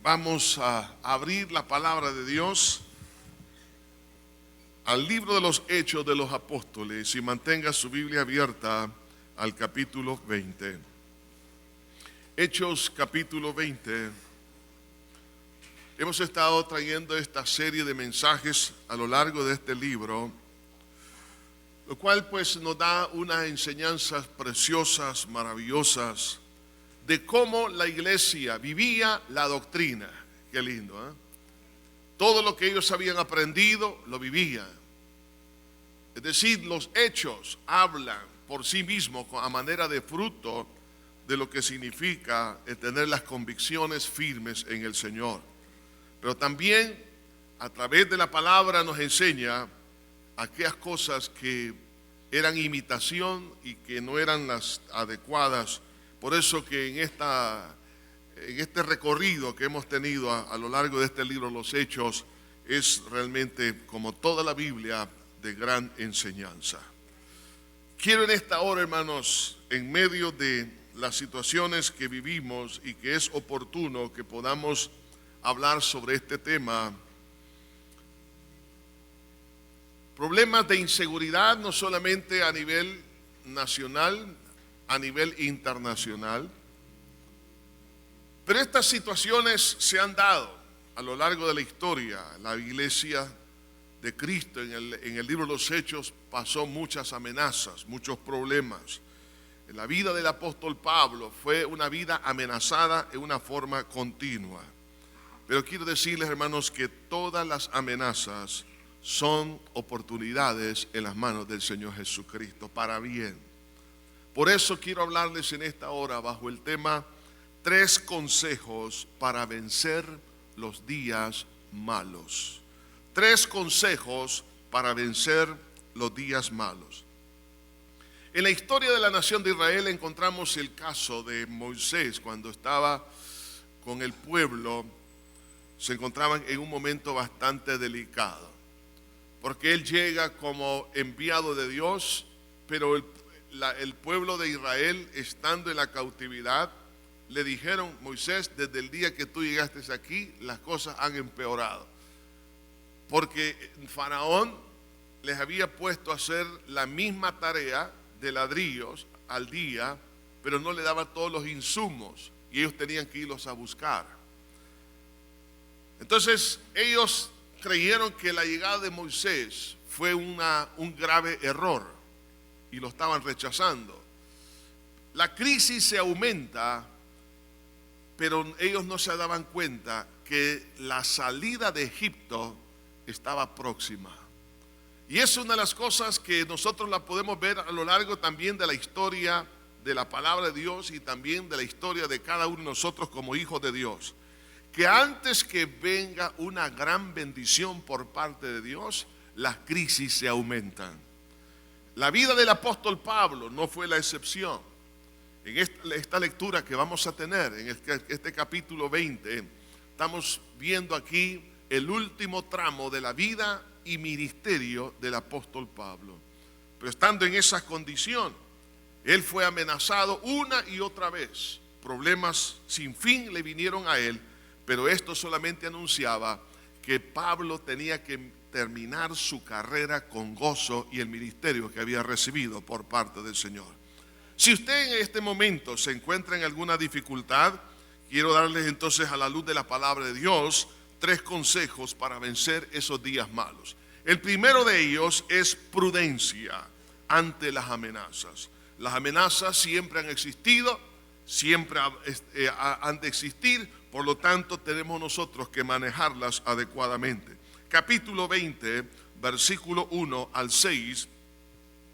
Vamos a abrir la palabra de Dios al libro de los Hechos de los Apóstoles y mantenga su Biblia abierta al capítulo 20. Hechos capítulo 20. Hemos estado trayendo esta serie de mensajes a lo largo de este libro, lo cual pues nos da unas enseñanzas preciosas, maravillosas, de cómo la iglesia vivía la doctrina. Qué lindo, ¿eh? Todo lo que ellos habían aprendido, lo vivían. Es decir, los hechos hablan por sí mismos a manera de fruto de lo que significa tener las convicciones firmes en el Señor. Pero también a través de la palabra nos enseña aquellas cosas que eran imitación y que no eran las adecuadas. Por eso que en este recorrido que hemos tenido a lo largo de este libro, Los Hechos, es realmente, como toda la Biblia, de gran enseñanza. Quiero en esta hora, hermanos, en medio de las situaciones que vivimos y que es oportuno que podamos hablar sobre este tema, problemas de inseguridad no solamente a nivel nacional, a nivel internacional, pero estas situaciones se han dado a lo largo de la historia. La iglesia de Cristo en el libro de los Hechos pasó muchas amenazas, muchos problemas. En la vida del apóstol Pablo fue una vida amenazada en una forma continua. Pero quiero decirles, hermanos, que todas las amenazas son oportunidades en las manos del Señor Jesucristo para bien. Por eso quiero hablarles en esta hora bajo el tema 3 consejos para vencer los días malos. 3 consejos para vencer los días malos. En la historia de la nación de Israel encontramos el caso de Moisés cuando estaba con el pueblo. Se encontraban en un momento bastante delicado, porque él llega como enviado de Dios, pero el pueblo de Israel, estando en la cautividad, le dijeron: Moisés, desde el día que tú llegaste aquí, las cosas han empeorado, porque Faraón les había puesto a hacer la misma tarea de ladrillos al día, pero no le daba todos los insumos y ellos tenían que irlos a buscar. Entonces ellos creyeron que la llegada de Moisés fue un grave error y lo estaban rechazando. La crisis se aumenta, pero ellos no se daban cuenta que la salida de Egipto estaba próxima. Y es una de las cosas que nosotros la podemos ver a lo largo también de la historia de la palabra de Dios y también de la historia de cada uno de nosotros como hijos de Dios. Que antes que venga una gran bendición por parte de Dios, las crisis se aumentan. La vida del apóstol Pablo no fue la excepción. En esta lectura que vamos a tener, en este capítulo 20, estamos viendo aquí el último tramo de la vida y ministerio del apóstol Pablo. Pero estando en esa condición, él fue amenazado una y otra vez. Problemas sin fin le vinieron a él, pero esto solamente anunciaba que Pablo tenía que terminar su carrera con gozo y el ministerio que había recibido por parte del Señor. Si usted en este momento se encuentra en alguna dificultad, quiero darles entonces, a la luz de la palabra de Dios, 3 consejos para vencer esos días malos. El primero de ellos es prudencia ante las amenazas. Las amenazas siempre han existido, siempre han de existir, por lo tanto tenemos nosotros que manejarlas adecuadamente. Capítulo 20, versículo 1 al 6,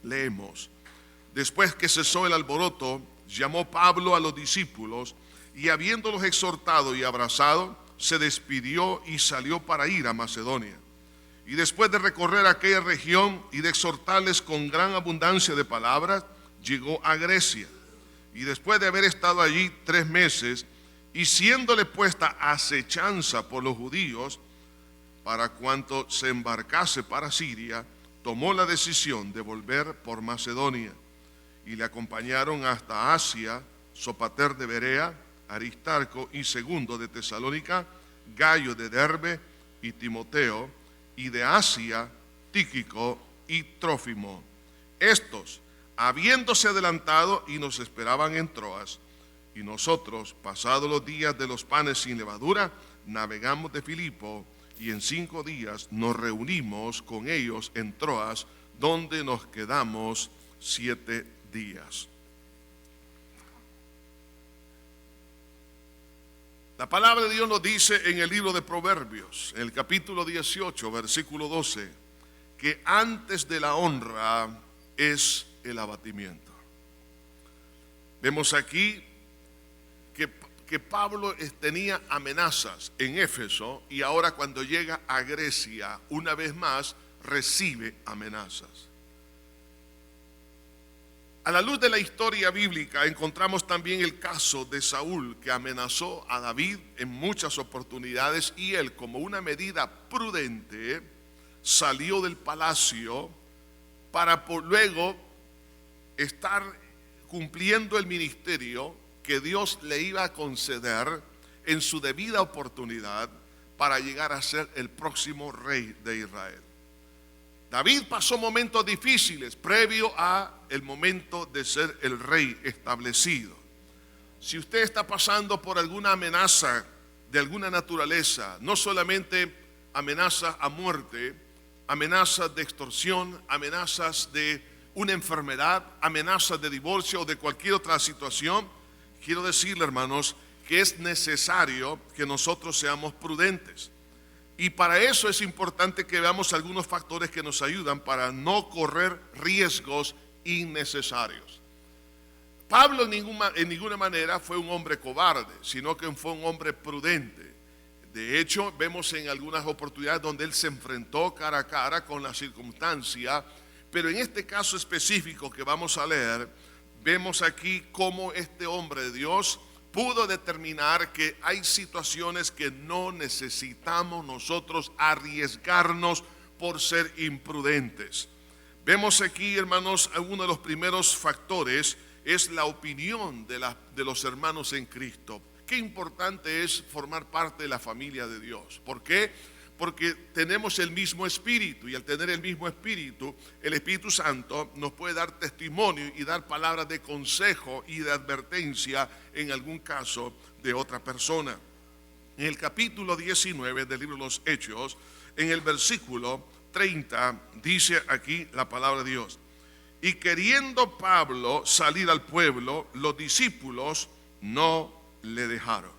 leemos: Después que cesó el alboroto, llamó Pablo a los discípulos y, habiéndolos exhortado y abrazado, se despidió y salió para ir a Macedonia. Y después de recorrer aquella región y de exhortarles con gran abundancia de palabras, llegó a Grecia. Y después de haber estado allí 3 meses, y siéndole puesta acechanza por los judíos, para cuanto se embarcase para Siria, tomó la decisión de volver por Macedonia. Y le acompañaron hasta Asia, Sopater de Berea, Aristarco y Segundo de Tesalónica, Gayo de Derbe y Timoteo, y de Asia, Tíquico y Trófimo. Estos, habiéndose adelantado y nos esperaban en Troas, y nosotros, pasados los días de los panes sin levadura, navegamos de Filipo, y en 5 días nos reunimos con ellos en Troas, donde nos quedamos 7 días. La palabra de Dios nos dice en el libro de Proverbios, en el capítulo 18, versículo 12, que antes de la honra es el abatimiento. Vemos aquí que Pablo tenía amenazas en Éfeso, y ahora cuando llega a Grecia, una vez más, recibe amenazas. A la luz de la historia bíblica encontramos también el caso de Saúl, que amenazó a David en muchas oportunidades, y él, como una medida prudente, salió del palacio para luego estar cumpliendo el ministerio que Dios le iba a conceder en su debida oportunidad para llegar a ser el próximo rey de Israel. David pasó momentos difíciles previo a el momento de ser el rey establecido. Si usted está pasando por alguna amenaza de alguna naturaleza, no solamente amenazas a muerte, amenazas de extorsión, amenazas de una enfermedad, amenazas de divorcio o de cualquier otra situación, quiero decirle, hermanos, que es necesario que nosotros seamos prudentes. Y para eso es importante que veamos algunos factores que nos ayudan para no correr riesgos innecesarios. Pablo en ninguna manera fue un hombre cobarde, sino que fue un hombre prudente. De hecho, vemos en algunas oportunidades donde él se enfrentó cara a cara con la circunstancia, pero en este caso específico que vamos a leer, vemos aquí cómo este hombre de Dios pudo determinar que hay situaciones que no necesitamos nosotros arriesgarnos por ser imprudentes. Vemos aquí, hermanos, uno de los primeros factores es la opinión de los hermanos en Cristo. Qué importante es formar parte de la familia de Dios. ¿Por qué? Porque tenemos el mismo espíritu, y al tener el mismo espíritu, el Espíritu Santo nos puede dar testimonio y dar palabras de consejo y de advertencia en algún caso de otra persona. En el capítulo 19 del libro de los Hechos, en el versículo 30, dice aquí la palabra de Dios: y queriendo Pablo salir al pueblo, los discípulos no le dejaron.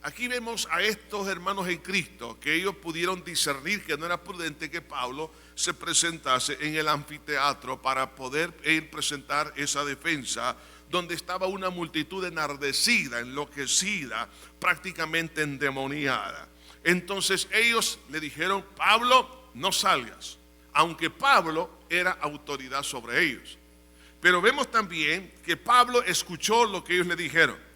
Aquí vemos a estos hermanos en Cristo que ellos pudieron discernir que no era prudente que Pablo se presentase en el anfiteatro para poder presentar esa defensa, donde estaba una multitud enardecida, enloquecida, prácticamente endemoniada. Entonces ellos le dijeron: Pablo, no salgas, aunque Pablo era autoridad sobre ellos. Pero vemos también que Pablo escuchó lo que ellos le dijeron.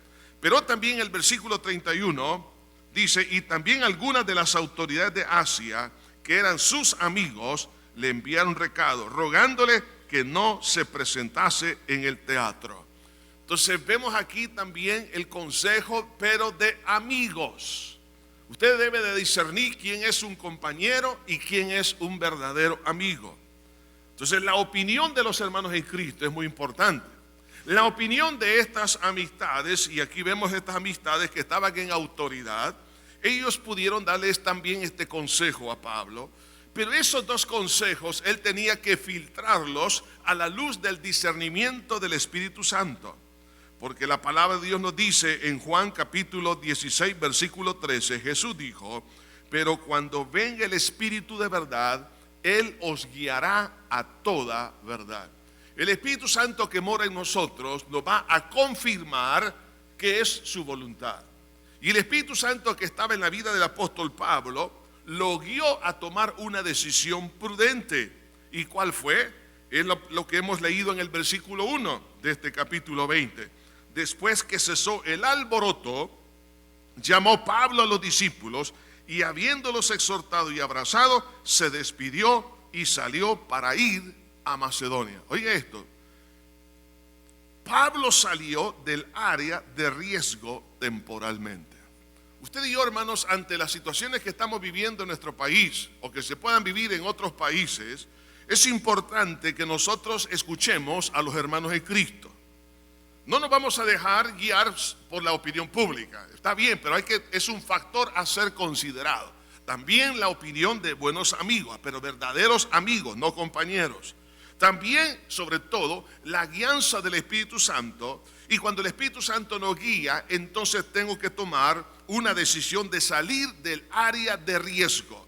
Pero también el versículo 31 dice: y también algunas de las autoridades de Asia, que eran sus amigos, le enviaron recado, rogándole que no se presentase en el teatro. Entonces vemos aquí también el consejo, pero de amigos. Usted debe de discernir quién es un compañero y quién es un verdadero amigo. Entonces la opinión de los hermanos en Cristo es muy importante. La opinión de estas amistades, y aquí vemos estas amistades que estaban en autoridad, ellos pudieron darles también este consejo a Pablo, pero esos dos consejos él tenía que filtrarlos a la luz del discernimiento del Espíritu Santo, porque la palabra de Dios nos dice en Juan capítulo 16 versículo 13, Jesús dijo: pero cuando venga el Espíritu de verdad, Él os guiará a toda verdad. El Espíritu Santo que mora en nosotros nos va a confirmar que es su voluntad. Y el Espíritu Santo que estaba en la vida del apóstol Pablo lo guió a tomar una decisión prudente. ¿Y cuál fue? Es lo que hemos leído en el versículo 1 de este capítulo 20. Después que cesó el alboroto, llamó Pablo a los discípulos y, habiéndolos exhortado y abrazado, se despidió y salió para ir a Macedonia. Oye esto, Pablo salió del área de riesgo temporalmente. Usted y yo, hermanos, ante las situaciones que estamos viviendo en nuestro país o que se puedan vivir en otros países, es importante que nosotros escuchemos a los hermanos en Cristo. No nos vamos a dejar guiar por la opinión pública. Está bien, pero es un factor a ser considerado. También la opinión de buenos amigos, pero verdaderos amigos, no compañeros. También, sobre todo, la guianza del Espíritu Santo. Y cuando el Espíritu Santo nos guía, entonces tengo que tomar una decisión de salir del área de riesgo.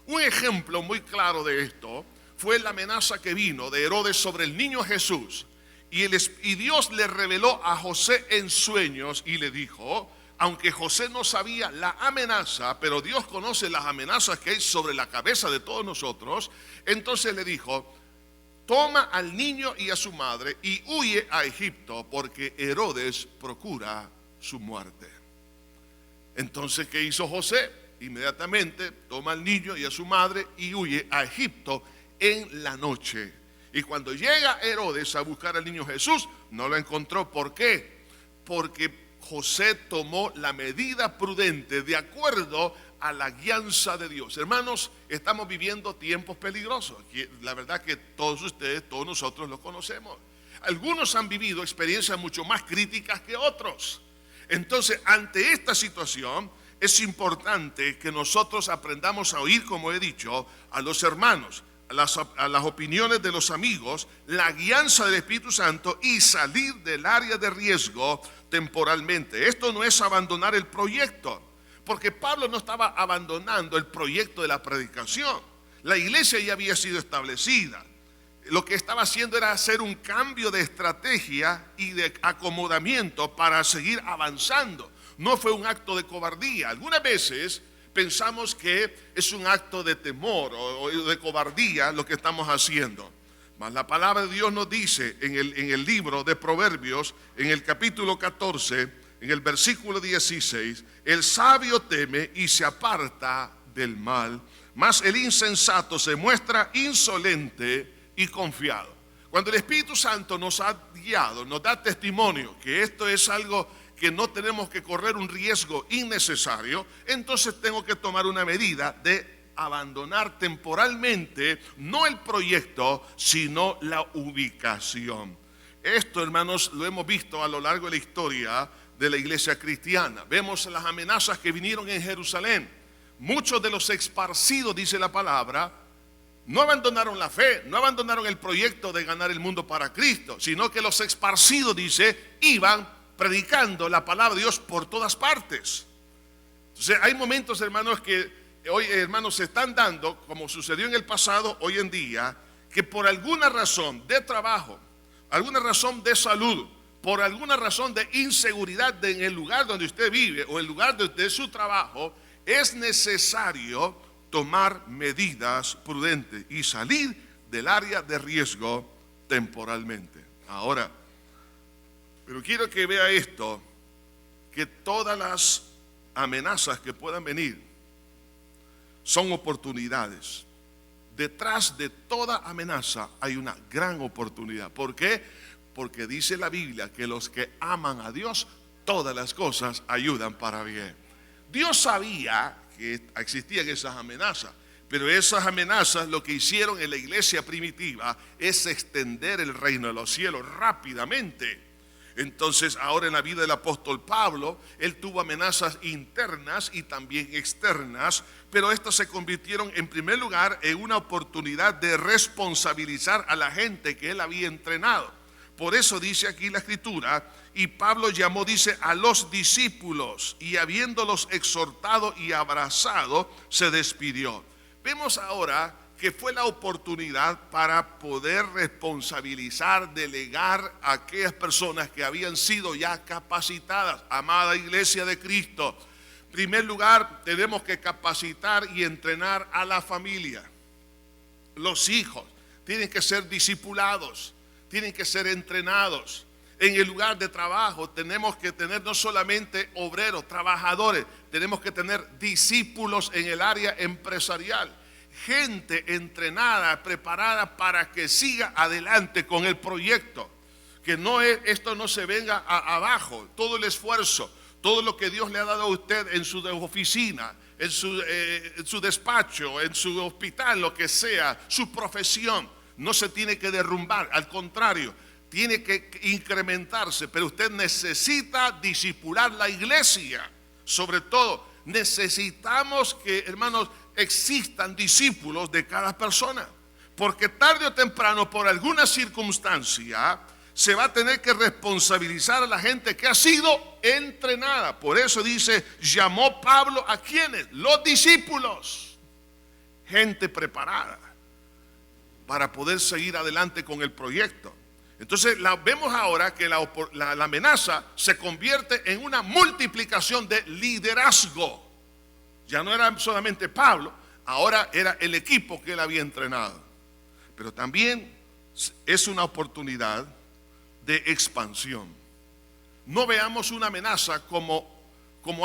Un ejemplo muy claro de esto fue la amenaza que vino de Herodes sobre el niño Jesús. Y Dios le reveló a José en sueños y le dijo, aunque José no sabía la amenaza, pero Dios conoce las amenazas que hay sobre la cabeza de todos nosotros, entonces le dijo, toma al niño y a su madre y huye a Egipto porque Herodes procura su muerte. Entonces, ¿qué hizo José? Inmediatamente toma al niño y a su madre y huye a Egipto en la noche. Y cuando llega Herodes a buscar al niño Jesús, no lo encontró. ¿Por qué? Porque José tomó la medida prudente de acuerdo a la guianza de Dios. Hermanos, estamos viviendo tiempos peligrosos. La verdad que todos ustedes, todos nosotros lo conocemos. Algunos han vivido experiencias mucho más críticas que otros. Entonces, ante esta situación, es importante que nosotros aprendamos a oír, como he dicho, a los hermanos, a las opiniones de los amigos, la guianza del Espíritu Santo y salir del área de riesgo temporalmente. Esto no es abandonar el proyecto, porque Pablo no estaba abandonando el proyecto de la predicación. La iglesia ya había sido establecida. Lo que estaba haciendo era hacer un cambio de estrategia y de acomodamiento para seguir avanzando. No fue un acto de cobardía. Algunas veces pensamos que es un acto de temor o de cobardía lo que estamos haciendo. Mas la palabra de Dios nos dice en el libro de Proverbios, en el capítulo 14, en el versículo 16, el sabio teme y se aparta del mal, mas el insensato se muestra insolente y confiado. Cuando el Espíritu Santo nos ha guiado, nos da testimonio que esto es algo que no tenemos que correr un riesgo innecesario, entonces tengo que tomar una medida de abandonar temporalmente, no el proyecto, sino la ubicación. Esto, hermanos, lo hemos visto a lo largo de la historia de la iglesia cristiana. Vemos las amenazas que vinieron en Jerusalén. Muchos de los esparcidos, dice la palabra, no abandonaron la fe, no abandonaron el proyecto de ganar el mundo para Cristo, sino que los esparcidos, dice, iban predicando la palabra de Dios por todas partes. Entonces hay momentos, hermanos, que hoy, hermanos, se están dando, como sucedió en el pasado, hoy en día, que por alguna razón de trabajo, alguna razón de salud, por alguna razón de inseguridad en el lugar donde usted vive o el lugar de su trabajo, es necesario tomar medidas prudentes y salir del área de riesgo temporalmente. Ahora, pero quiero que vea esto, que todas las amenazas que puedan venir son oportunidades. Detrás de toda amenaza hay una gran oportunidad. ¿Por qué? Porque dice la Biblia que los que aman a Dios, todas las cosas ayudan para bien. Dios sabía que existían esas amenazas, pero esas amenazas lo que hicieron en la iglesia primitiva es extender el reino de los cielos rápidamente. Entonces ahora en la vida del apóstol Pablo, él tuvo amenazas internas y también externas, pero estas se convirtieron en primer lugar en una oportunidad de responsabilizar a la gente que él había entrenado. Por eso dice aquí la escritura, y Pablo llamó, dice, a los discípulos y habiéndolos exhortado y abrazado, se despidió. Vemos ahora que fue la oportunidad para poder responsabilizar, delegar a aquellas personas que habían sido ya capacitadas. Amada iglesia de Cristo, en primer lugar tenemos que capacitar y entrenar a la familia. Los hijos tienen que ser discipulados, tienen que ser entrenados. En el lugar de trabajo tenemos que tener no solamente obreros, trabajadores, tenemos que tener discípulos en el área empresarial. Gente entrenada, preparada para que siga adelante con el proyecto. Que esto no se venga abajo, todo el esfuerzo, todo lo que Dios le ha dado a usted en su oficina, en su despacho, en su hospital, lo que sea, su profesión, no se tiene que derrumbar, al contrario, tiene que incrementarse, pero usted necesita discipular la iglesia. Sobre todo, necesitamos que, hermanos, existan discípulos de cada persona, porque tarde o temprano, por alguna circunstancia, se va a tener que responsabilizar a la gente que ha sido entrenada. Por eso dice, llamó Pablo a quienes, los discípulos, gente preparada para poder seguir adelante con el proyecto. Entonces vemos ahora que la amenaza se convierte en una multiplicación de liderazgo. Ya no era solamente Pablo, ahora era el equipo que él había entrenado. Pero también es una oportunidad de expansión. No veamos una amenaza como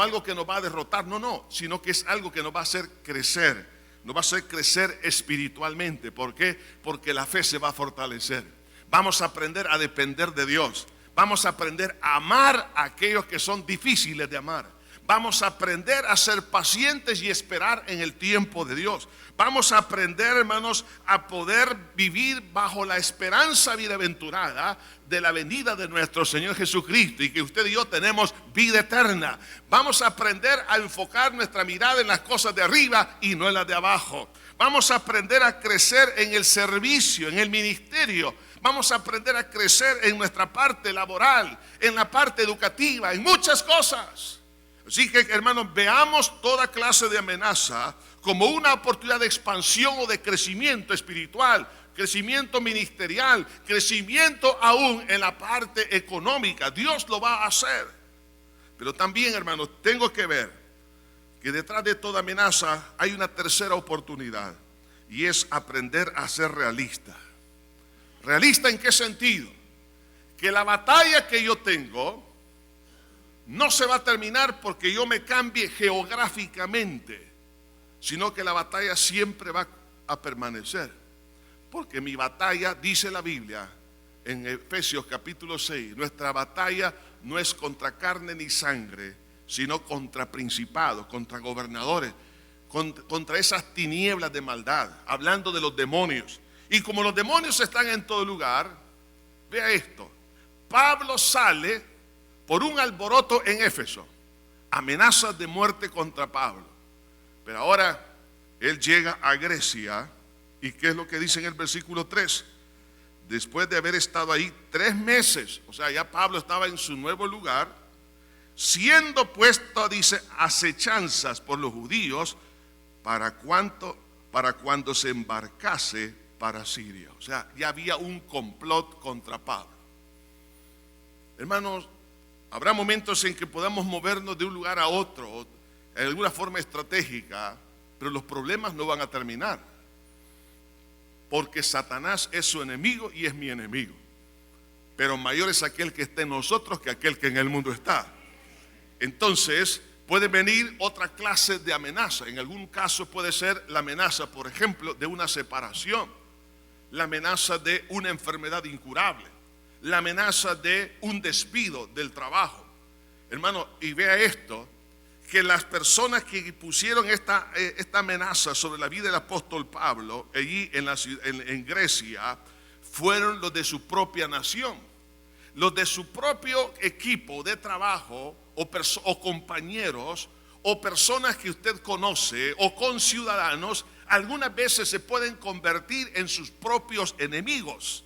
algo que nos va a derrotar, no, sino que es algo que nos va a hacer crecer, nos va a hacer crecer espiritualmente. ¿Por qué? Porque la fe se va a fortalecer. Vamos a aprender a depender de Dios. Vamos a aprender a amar a aquellos que son difíciles de amar. Vamos a aprender a ser pacientes y esperar en el tiempo de Dios. Vamos a aprender, hermanos, a poder vivir bajo la esperanza bienaventurada de la venida de nuestro Señor Jesucristo, y que usted y yo tenemos vida eterna. Vamos a aprender a enfocar nuestra mirada en las cosas de arriba y no en las de abajo. Vamos a aprender a crecer en el servicio, en el ministerio. Vamos a aprender a crecer en nuestra parte laboral, en la parte educativa, en muchas cosas. Así que, hermanos, veamos toda clase de amenaza como una oportunidad de expansión o de crecimiento espiritual, crecimiento ministerial, crecimiento aún en la parte económica. Dios lo va a hacer. Pero también, hermanos, tengo que ver que detrás de toda amenaza hay una tercera oportunidad, y es aprender a ser realista. ¿Realista en qué sentido? Que la batalla que yo tengo no se va a terminar porque yo me cambie geográficamente, sino que la batalla siempre va a permanecer. Porque mi batalla, dice la Biblia en Efesios capítulo 6, nuestra batalla no es contra carne ni sangre, sino contra principados, contra gobernadores, contra esas tinieblas de maldad, hablando de los demonios. Y como los demonios están en todo lugar, vea esto, Pablo sale por un alboroto en Éfeso, amenazas de muerte contra Pablo. Pero ahora él llega a Grecia, y ¿qué es lo que dice en el versículo 3? Después de haber estado ahí 3 meses, o sea, ya Pablo estaba en su nuevo lugar, siendo puesto, dice, acechanzas por los judíos para cuando se embarcase para Siria. O sea, ya había un complot contra Pablo. Hermanos, habrá momentos en que podamos movernos de un lugar a otro, en alguna forma estratégica, pero los problemas no van a terminar. Porque Satanás es su enemigo y es mi enemigo. Pero mayor es aquel que está en nosotros que aquel que en el mundo está. Entonces, puede venir otra clase de amenaza. En algún caso puede ser la amenaza, por ejemplo, de una separación, la amenaza de una enfermedad incurable, la amenaza de un despido del trabajo. Hermano, y vea esto, que las personas que pusieron esta amenaza sobre la vida del apóstol Pablo allí en Grecia fueron los de su propia nación, los de su propio equipo de trabajo o compañeros o personas que usted conoce o conciudadanos. Algunas veces se pueden convertir en sus propios enemigos.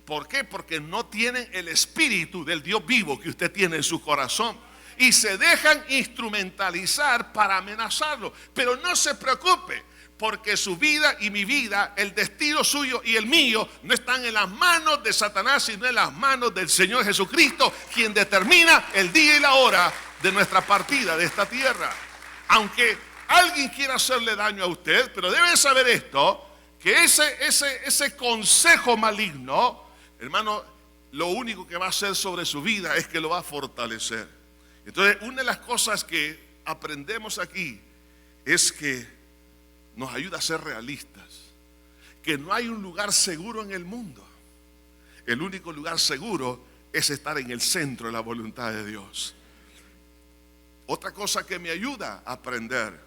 ¿Por qué? Porque no tienen el espíritu del Dios vivo que usted tiene en su corazón y se dejan instrumentalizar para amenazarlo. Pero no se preocupe, porque su vida y mi vida, el destino suyo y el mío, no están en las manos de Satanás, sino en las manos del Señor Jesucristo, quien determina el día y la hora de nuestra partida de esta tierra. Aunque alguien quiera hacerle daño a usted, pero debe saber esto, que ese consejo maligno, hermano, lo único que va a hacer sobre su vida es que lo va a fortalecer. Entonces, una de las cosas que aprendemos aquí es que nos ayuda a ser realistas, que no hay un lugar seguro en el mundo. El único lugar seguro es estar en el centro de la voluntad de Dios. otra cosa que me ayuda a aprender,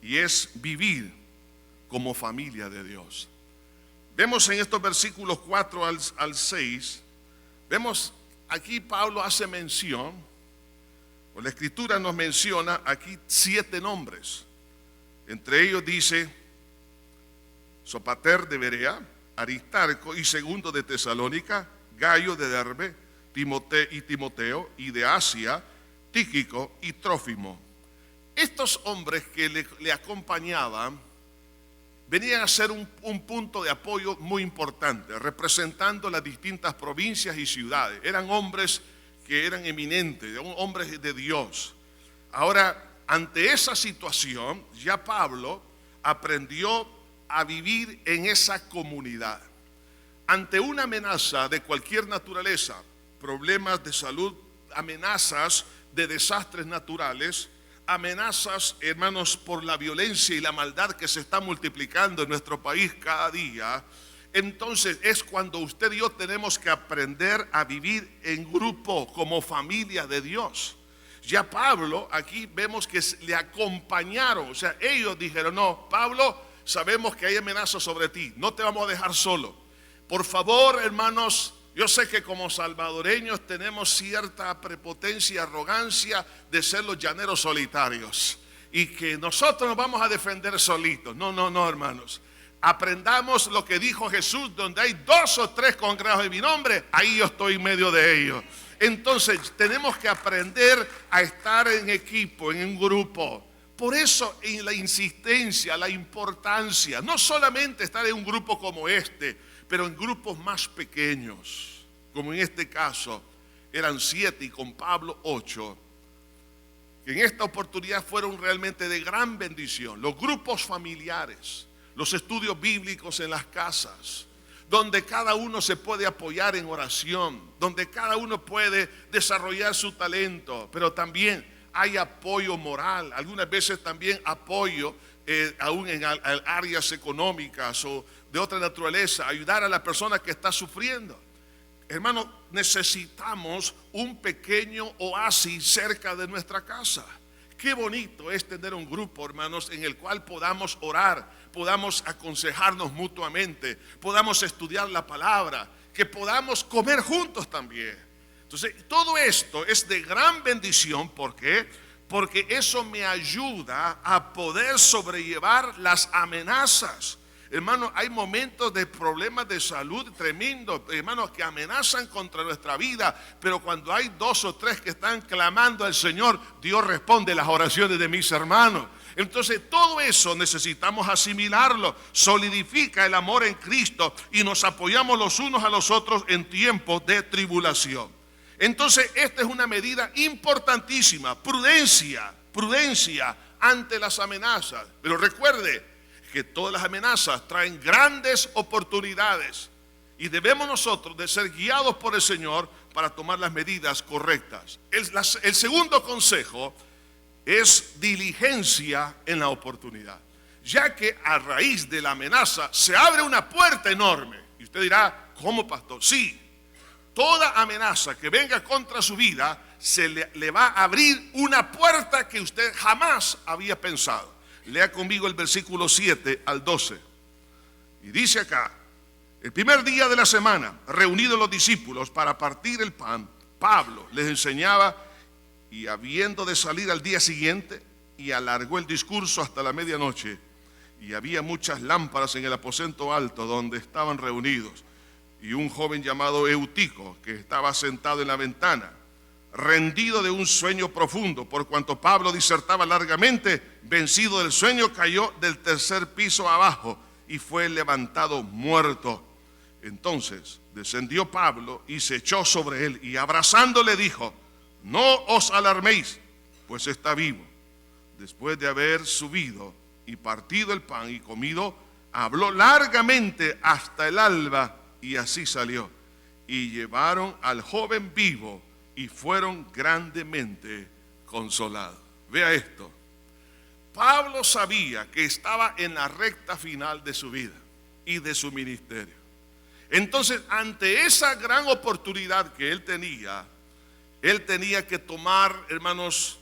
y es vivir como familia de Dios. Vemos en estos versículos 4 al 6, vemos aquí Pablo hace mención, o la Escritura nos menciona aquí 7 nombres. Entre ellos dice Sopater de Berea, Aristarco y Segundo de Tesalónica, Gayo de Derbe, Timoteo, y de Asia, Tíquico y Trófimo. Estos hombres que le acompañaban venían a ser un punto de apoyo muy importante, representando las distintas provincias y ciudades. Eran hombres que eran eminentes, hombres de Dios. Ahora, ante esa situación, ya Pablo aprendió a vivir en esa comunidad. Ante una amenaza de cualquier naturaleza, problemas de salud, amenazas de desastres naturales, amenazas, hermanos, por la violencia y la maldad que se está multiplicando en nuestro país cada día, entonces es cuando usted y yo tenemos que aprender a vivir en grupo como familia de Dios. Ya Pablo, aquí vemos que le acompañaron, o sea, ellos dijeron, no, Pablo, sabemos que hay amenazas sobre ti, no te vamos a dejar solo. Por favor, hermanos, yo sé que como salvadoreños tenemos cierta prepotencia y arrogancia de ser los llaneros solitarios y que nosotros nos vamos a defender solitos. No, hermanos. Aprendamos lo que dijo Jesús: donde hay 2 o 3 congregados en mi nombre, ahí yo estoy en medio de ellos. Entonces tenemos que aprender a estar en equipo, en un grupo. Por eso en la insistencia, la importancia, no solamente estar en un grupo como este, pero en grupos más pequeños, como en este caso eran 7 y con Pablo 8, que en esta oportunidad fueron realmente de gran bendición. Los grupos familiares, los estudios bíblicos en las casas, donde cada uno se puede apoyar en oración, donde cada uno puede desarrollar su talento, pero también hay apoyo moral, algunas veces también apoyo aún en áreas económicas o de otra naturaleza, ayudar a la persona que está sufriendo. Hermano, necesitamos un pequeño oasis cerca de nuestra casa. Qué bonito es tener un grupo, hermanos, en el cual podamos orar, podamos aconsejarnos mutuamente, podamos estudiar la palabra, que podamos comer juntos también. Entonces, todo esto es de gran bendición. ¿Por qué? Porque eso me ayuda a poder sobrellevar las amenazas. Hermano, hay momentos de problemas de salud tremendos, hermanos, que amenazan contra nuestra vida, pero cuando hay 2 o 3 que están clamando al Señor, Dios responde las oraciones de mis hermanos. Entonces todo eso necesitamos asimilarlo, solidifica el amor en Cristo y nos apoyamos los unos a los otros en tiempos de tribulación. Entonces esta es una medida importantísima, prudencia ante las amenazas. Pero recuerde que todas las amenazas traen grandes oportunidades y debemos nosotros de ser guiados por el Señor para tomar las medidas correctas. El segundo consejo es diligencia en la oportunidad, ya que a raíz de la amenaza se abre una puerta enorme. Y usted dirá, ¿cómo, pastor? Sí, toda amenaza que venga contra su vida se le va a abrir una puerta que usted jamás había pensado. Lea conmigo el versículo 7 al 12. Y dice acá: el primer día de la semana, reunidos los discípulos para partir el pan, Pablo les enseñaba, y habiendo de salir al día siguiente, y alargó el discurso hasta la medianoche. Y había muchas lámparas en el aposento alto donde estaban reunidos. Y un joven llamado Eutico, que estaba sentado en la ventana, rendido de un sueño profundo, por cuanto Pablo disertaba largamente, vencido del sueño, cayó del 3er piso abajo y fue levantado muerto. Entonces descendió Pablo y se echó sobre él, y abrazándole dijo: no os alarméis, pues está vivo. Después de haber subido y partido el pan y comido, habló largamente hasta el alba, y así salió. Y llevaron al joven vivo y fueron grandemente consolados. Vea esto. Pablo sabía que estaba en la recta final de su vida y de su ministerio. Entonces, ante esa gran oportunidad que él tenía que tomar, hermanos,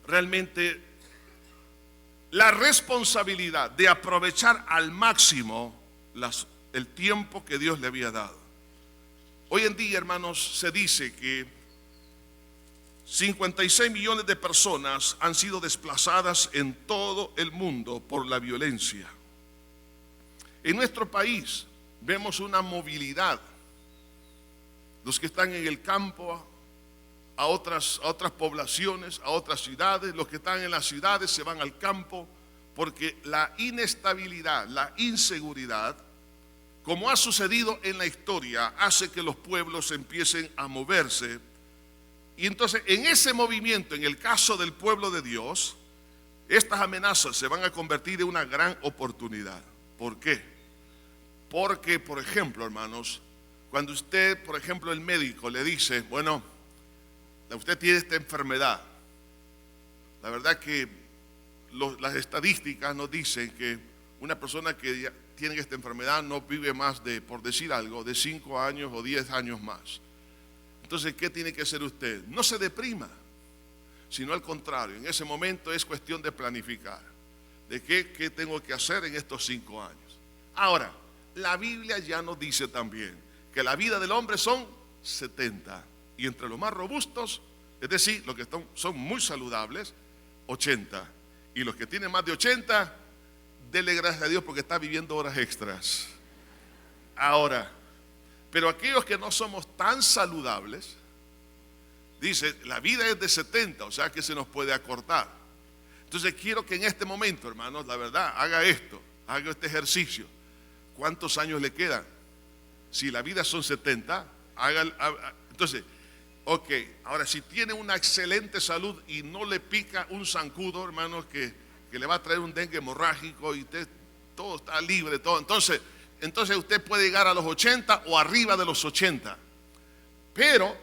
realmente la responsabilidad de aprovechar al máximo el tiempo que Dios le había dado. Hoy en día, hermanos, se dice que 56 millones de personas han sido desplazadas en todo el mundo por la violencia. En nuestro país vemos una movilidad. Los que están en el campo a otras poblaciones, a otras ciudades. Los que están en las ciudades se van al campo, porque la inestabilidad, la inseguridad, como ha sucedido en la historia, hace que los pueblos empiecen a moverse. Y entonces, en ese movimiento, en el caso del pueblo de Dios, estas amenazas se van a convertir en una gran oportunidad. ¿Por qué? Porque, por ejemplo, hermanos, cuando usted, por ejemplo, el médico le dice, bueno, usted tiene esta enfermedad. La verdad que las estadísticas nos dicen que una persona que ya tiene esta enfermedad no vive más de, por decir algo, de 5 años o 10 años más. Entonces, ¿qué tiene que hacer usted? No se deprima, sino al contrario, en ese momento es cuestión de planificar, de qué tengo que hacer en estos 5 años. Ahora, la Biblia ya nos dice también que la vida del hombre son 70, y entre los más robustos, es decir, los que son muy saludables, 80, y los que tienen más de 80, dele gracias a Dios porque está viviendo horas extras. Ahora, pero aquellos que no somos tan saludables, dice, la vida es de 70, o sea que se nos puede acortar. Entonces quiero que en este momento, hermanos, la verdad, haga este ejercicio. ¿Cuántos años le quedan? Si la vida son 70, entonces, ok, ahora si tiene una excelente salud y no le pica un zancudo, hermanos, que le va a traer un dengue hemorrágico y todo está libre, todo, entonces usted puede llegar a los 80 o arriba de los 80. Pero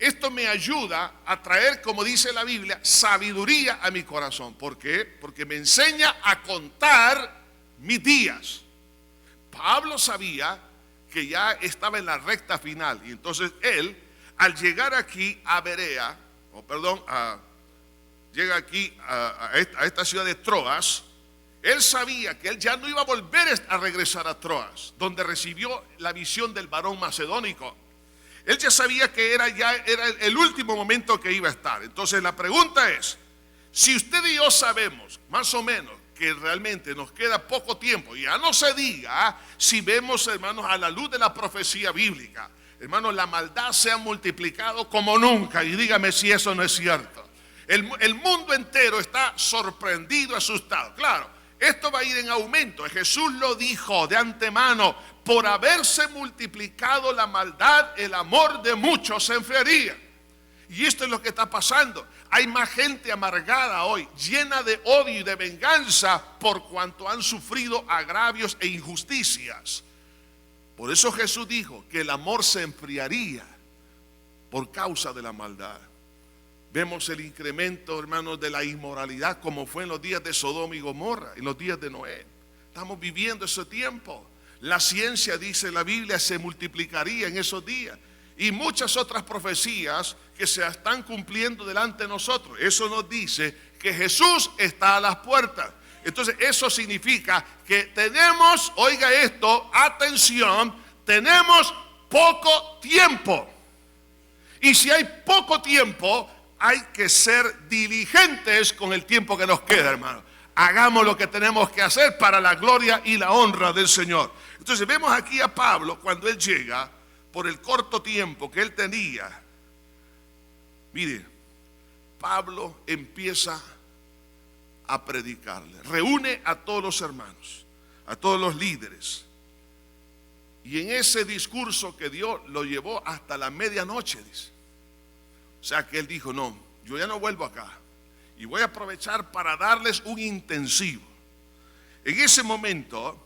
esto me ayuda a traer, como dice la Biblia, sabiduría a mi corazón. ¿Por qué? Porque me enseña a contar mis días. Pablo sabía que ya estaba en la recta final, y entonces él, al llegar aquí a Berea, llega aquí a esta ciudad de Troas, él sabía que él ya no iba a volver a regresar a Troas, donde recibió la visión del varón macedónico. Él ya sabía que era el último momento que iba a estar. Entonces la pregunta es, si usted y yo sabemos, más o menos, que realmente nos queda poco tiempo, ya no se diga si vemos, hermanos, a la luz de la profecía bíblica, hermanos, la maldad se ha multiplicado como nunca, y dígame si eso no es cierto. El mundo entero está sorprendido, asustado. Claro, esto va a ir en aumento. Jesús lo dijo de antemano: por haberse multiplicado la maldad, el amor de muchos se enfriaría. Y esto es lo que está pasando. Hay más gente amargada hoy, llena de odio y de venganza por cuanto han sufrido agravios e injusticias. Por eso Jesús dijo que el amor se enfriaría por causa de la maldad. Vemos el incremento, hermanos, de la inmoralidad, como fue en los días de Sodoma y Gomorra, en los días de Noé. Estamos viviendo ese tiempo. La ciencia, dice la Biblia, se multiplicaría en esos días. Y muchas otras profecías que se están cumpliendo delante de nosotros. Eso nos dice que Jesús está a las puertas. Entonces eso significa que tenemos, oiga esto, atención, tenemos poco tiempo. Y si hay poco tiempo, hay que ser diligentes con el tiempo que nos queda, hermano. Hagamos lo que tenemos que hacer para la gloria y la honra del Señor. Entonces vemos aquí a Pablo cuando él llega, por el corto tiempo que él tenía. Mire, Pablo empieza a predicarle, reúne a todos los hermanos, a todos los líderes, y en ese discurso que dio lo llevó hasta la medianoche, dice. O sea que él dijo: no, yo ya no vuelvo acá, y voy a aprovechar para darles un intensivo. En ese momento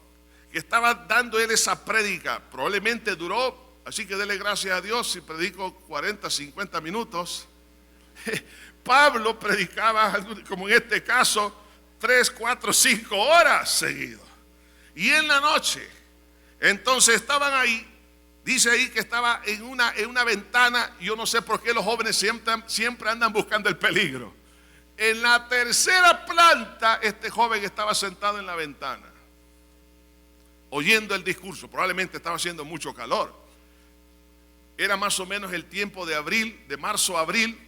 que estaba dando él esa prédica, probablemente duró, así que dele gracias a Dios si predico 40, 50 minutos. Pablo predicaba, como en este caso, 3, 4, 5 horas seguido. Y en la noche, entonces estaban ahí Dice ahí que estaba en una ventana. Yo no sé por qué los jóvenes siempre andan buscando el peligro. En la tercera planta, este joven estaba sentado en la ventana, oyendo el discurso. Probablemente estaba haciendo mucho calor. Era más o menos el tiempo de abril, de marzo a abril,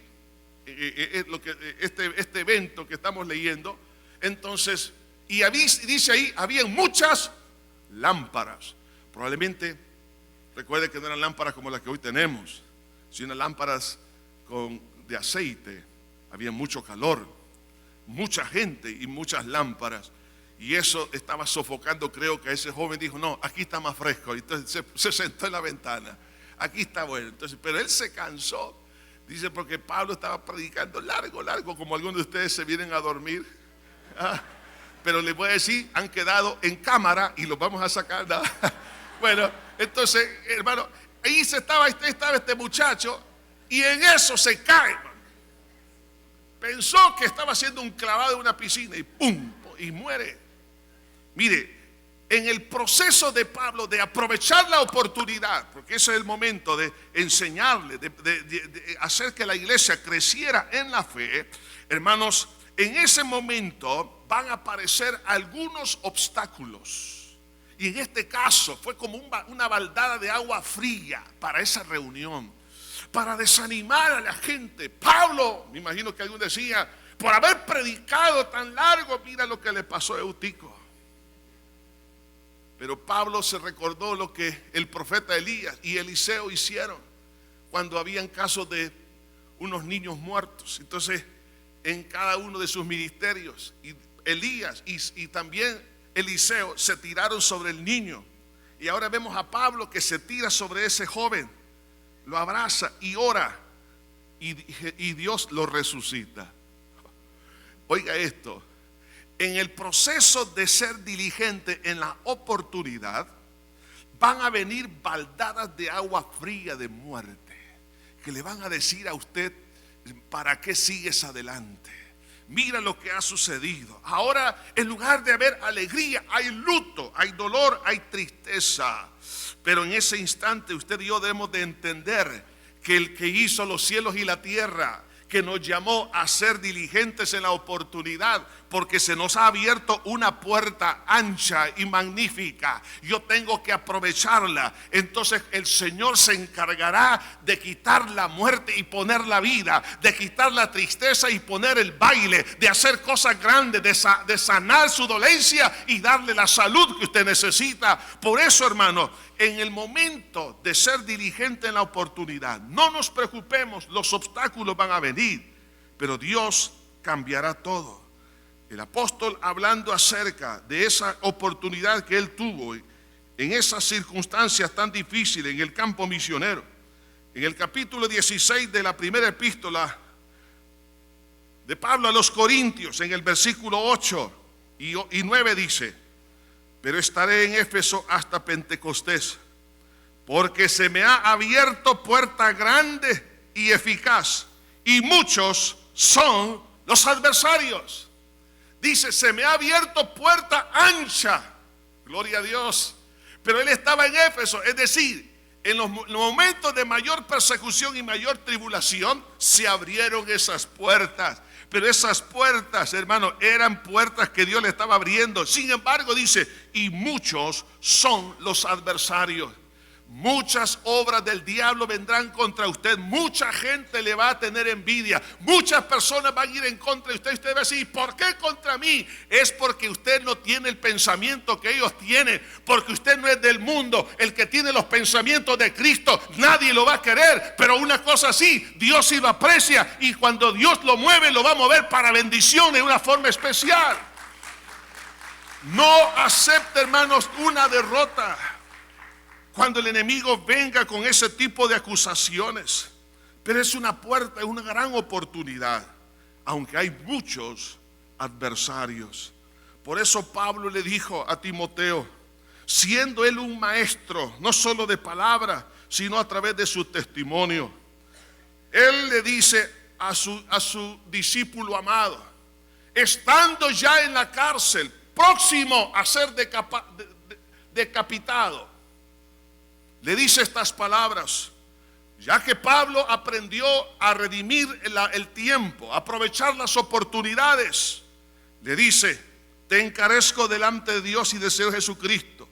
este evento que estamos leyendo. Entonces, dice ahí, había muchas lámparas. Probablemente, recuerde que no eran lámparas como las que hoy tenemos, sino lámparas de aceite. Había mucho calor, mucha gente y muchas lámparas. Y eso estaba sofocando, creo que a ese joven. Dijo, no, aquí está más fresco. Entonces se sentó en la ventana. Aquí está bueno. Entonces, pero él se cansó. Dice, porque Pablo estaba predicando largo, como algunos de ustedes se vienen a dormir. Pero les voy a decir, han quedado en cámara y los vamos a sacar. Bueno, entonces, hermano, ahí estaba este muchacho y en eso se cae, hermano. Pensó que estaba haciendo un clavado en una piscina y ¡pum! Y muere. Mire, en el proceso de Pablo de aprovechar la oportunidad, porque ese es el momento de enseñarle, de hacer que la iglesia creciera en la fe, hermanos, en ese momento van a aparecer algunos obstáculos. Y en este caso fue como una baldada de agua fría para esa reunión, para desanimar a la gente. Pablo, me imagino que alguien decía, por haber predicado tan largo, mira lo que le pasó a Eutico. Pero Pablo se recordó lo que el profeta Elías y Eliseo hicieron cuando habían casos de unos niños muertos. Entonces, en cada uno de sus ministerios, Elías y también Eliseo se tiraron sobre el niño. Y ahora vemos a Pablo que se tira sobre ese joven, lo abraza y ora, y Dios lo resucita. Oiga esto. En el proceso de ser diligente en la oportunidad, van a venir baldadas de agua fría de muerte, que le van a decir a usted, ¿para qué sigues adelante? Mira lo que ha sucedido. Ahora, en lugar de haber alegría, hay luto, hay dolor, hay tristeza. Pero en ese instante usted y yo debemos de entender que el que hizo los cielos y la tierra, que nos llamó a ser diligentes en la oportunidad, porque se nos ha abierto una puerta ancha y magnífica. Yo tengo que aprovecharla. Entonces el Señor se encargará de quitar la muerte y poner la vida, de quitar la tristeza y poner el baile, de hacer cosas grandes, de sanar su dolencia y darle la salud que usted necesita. Por eso, hermano, en el momento de ser diligente en la oportunidad, no nos preocupemos, los obstáculos van a venir, pero Dios cambiará todo. El apóstol, hablando acerca de esa oportunidad que él tuvo en esas circunstancias tan difíciles en el campo misionero, en el capítulo 16 de la primera epístola de Pablo a los Corintios, en el versículo 8 y 9 dice: pero estaré en Éfeso hasta Pentecostés, porque se me ha abierto puerta grande y eficaz, y muchos son los adversarios. Dice, se me ha abierto puerta ancha, gloria a Dios. Pero él estaba en Éfeso, es decir, en los momentos de mayor persecución y mayor tribulación, se abrieron esas puertas. Pero esas puertas, hermano, eran puertas que Dios le estaba abriendo. Sin embargo, dice, y muchos son los adversarios. Muchas obras del diablo vendrán contra usted. Mucha gente le va a tener envidia. Muchas personas van a ir en contra de usted. Y usted va a decir, ¿por qué contra mí? Es porque usted no tiene el pensamiento que ellos tienen. Porque usted no es del mundo. El que tiene los pensamientos de Cristo, nadie lo va a querer. Pero una cosa sí, Dios sí lo aprecia. Y cuando Dios lo mueve, lo va a mover para bendición de una forma especial. No acepte, hermanos, una derrota cuando el enemigo venga con ese tipo de acusaciones. Pero es una puerta, es una gran oportunidad, aunque hay muchos adversarios. Por eso Pablo le dijo a Timoteo, siendo él un maestro, no solo de palabra, sino a través de su testimonio, él le dice a su discípulo amado, estando ya en la cárcel, próximo a ser decapitado, le dice estas palabras. Ya que Pablo aprendió a redimir el tiempo, a aprovechar las oportunidades, le dice: te encarezco delante de Dios y de Señor Jesucristo,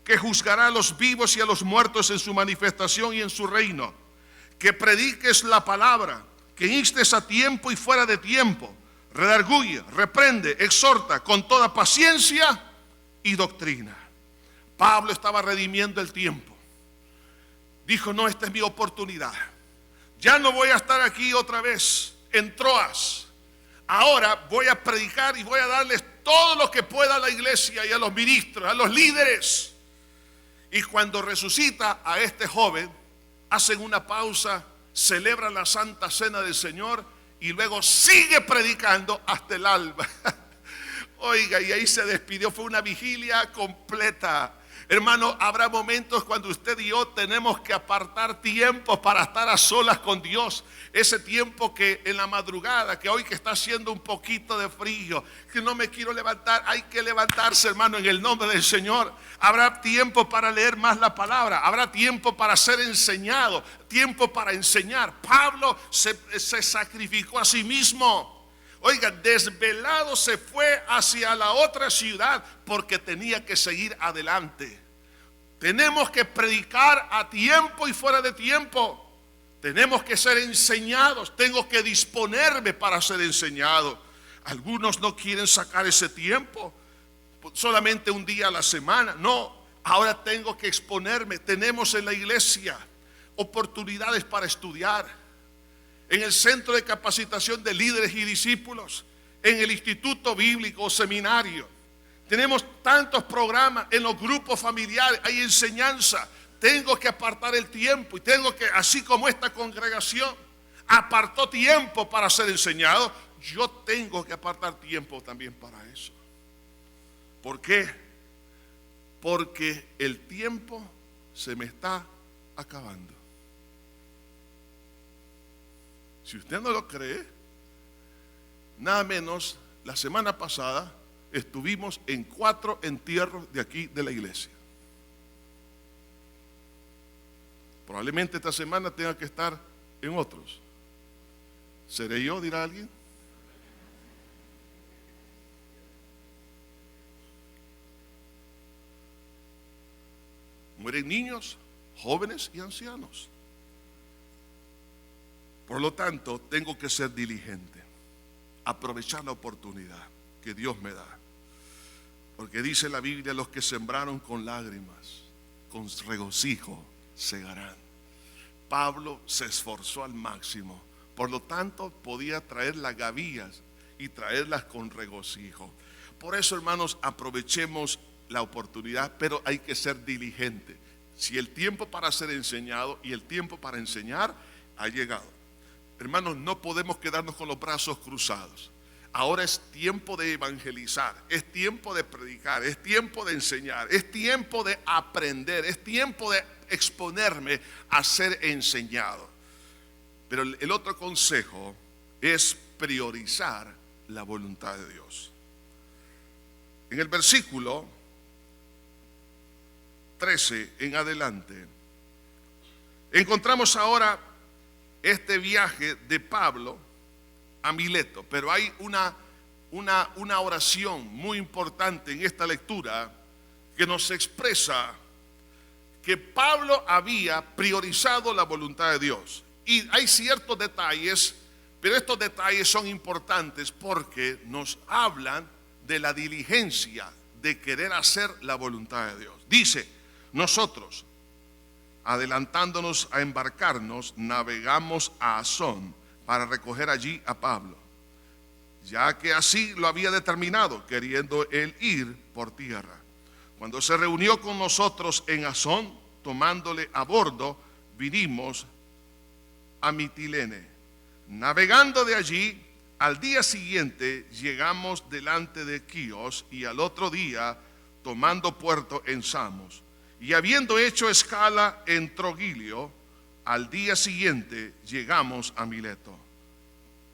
que juzgará a los vivos y a los muertos en su manifestación y en su reino, que prediques la palabra, que instes a tiempo y fuera de tiempo, redarguye, reprende, exhorta con toda paciencia y doctrina. Pablo estaba redimiendo el tiempo. Dijo: no, esta es mi oportunidad. Ya no voy a estar aquí otra vez en Troas. Ahora voy a predicar y voy a darles todo lo que pueda a la iglesia y a los ministros, a los líderes. Y cuando resucita a este joven, hacen una pausa, celebran la Santa Cena del Señor y luego sigue predicando hasta el alba. Oiga, y ahí se despidió. Fue una vigilia completa. Hermano, habrá momentos cuando usted y yo tenemos que apartar tiempo para estar a solas con Dios. Ese tiempo que en la madrugada, que hoy que está haciendo un poquito de frío, que no me quiero levantar, hay que levantarse, hermano, en el nombre del Señor. Habrá tiempo para leer más la palabra, habrá tiempo para ser enseñado, tiempo para enseñar. Pablo se sacrificó a sí mismo. Oiga, desvelado se fue hacia la otra ciudad porque tenía que seguir adelante. Tenemos que predicar a tiempo y fuera de tiempo. Tenemos que ser enseñados. Tengo que disponerme para ser enseñado. Algunos no quieren sacar ese tiempo, solamente un día a la semana. No, ahora tengo que exponerme. Tenemos en la iglesia oportunidades para estudiar. En el Centro de Capacitación de Líderes y Discípulos, en el Instituto Bíblico o Seminario. Tenemos tantos programas, en los grupos familiares hay enseñanza. Tengo que apartar el tiempo y tengo que, así como esta congregación apartó tiempo para ser enseñado, yo tengo que apartar tiempo también para eso. ¿Por qué? Porque el tiempo se me está acabando. Si usted no lo cree, nada menos, la semana pasada estuvimos en 4 entierros de aquí de la iglesia. Probablemente esta semana tenga que estar en otros. ¿Seré yo, dirá alguien? Mueren niños, jóvenes y ancianos. Por lo tanto, tengo que ser diligente, aprovechar la oportunidad que Dios me da. Porque dice la Biblia: los que sembraron con lágrimas, con regocijo segarán. Pablo se esforzó al máximo, por lo tanto podía traer las gavillas y traerlas con regocijo. Por eso, hermanos, aprovechemos la oportunidad, pero hay que ser diligente. Si el tiempo para ser enseñado y el tiempo para enseñar ha llegado, hermanos, no podemos quedarnos con los brazos cruzados. Ahora es tiempo de evangelizar, es tiempo de predicar, es tiempo de enseñar, es tiempo de aprender, es tiempo de exponerme a ser enseñado. Pero el otro consejo es priorizar la voluntad de Dios. En el versículo 13 en adelante, encontramos ahora este viaje de Pablo a Mileto, pero hay una oración muy importante en esta lectura que nos expresa que Pablo había priorizado la voluntad de Dios. Y hay ciertos detalles, pero estos detalles son importantes porque nos hablan de la diligencia de querer hacer la voluntad de Dios. Dice: nosotros, adelantándonos a embarcarnos, navegamos a Asón para recoger allí a Pablo, ya que así lo había determinado, queriendo él ir por tierra. Cuando se reunió con nosotros en Asón, tomándole a bordo, vinimos a Mitilene. Navegando de allí, al día siguiente llegamos delante de Quíos, y al otro día, tomando puerto en Samos, y habiendo hecho escala en Trogilio, al día siguiente llegamos a Mileto.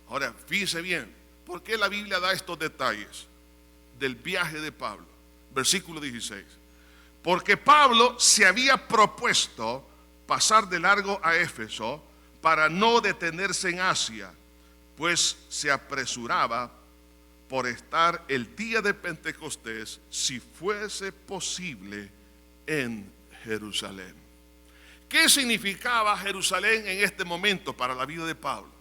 Ahora, fíjese bien, ¿por qué la Biblia da estos detalles del viaje de Pablo? Versículo 16. porque Pablo se había propuesto pasar de largo a Éfeso para no detenerse en Asia, pues se apresuraba por estar el día de Pentecostés, si fuese posible, en Jerusalén. ¿Qué significaba Jerusalén en este momento para la vida de Pablo?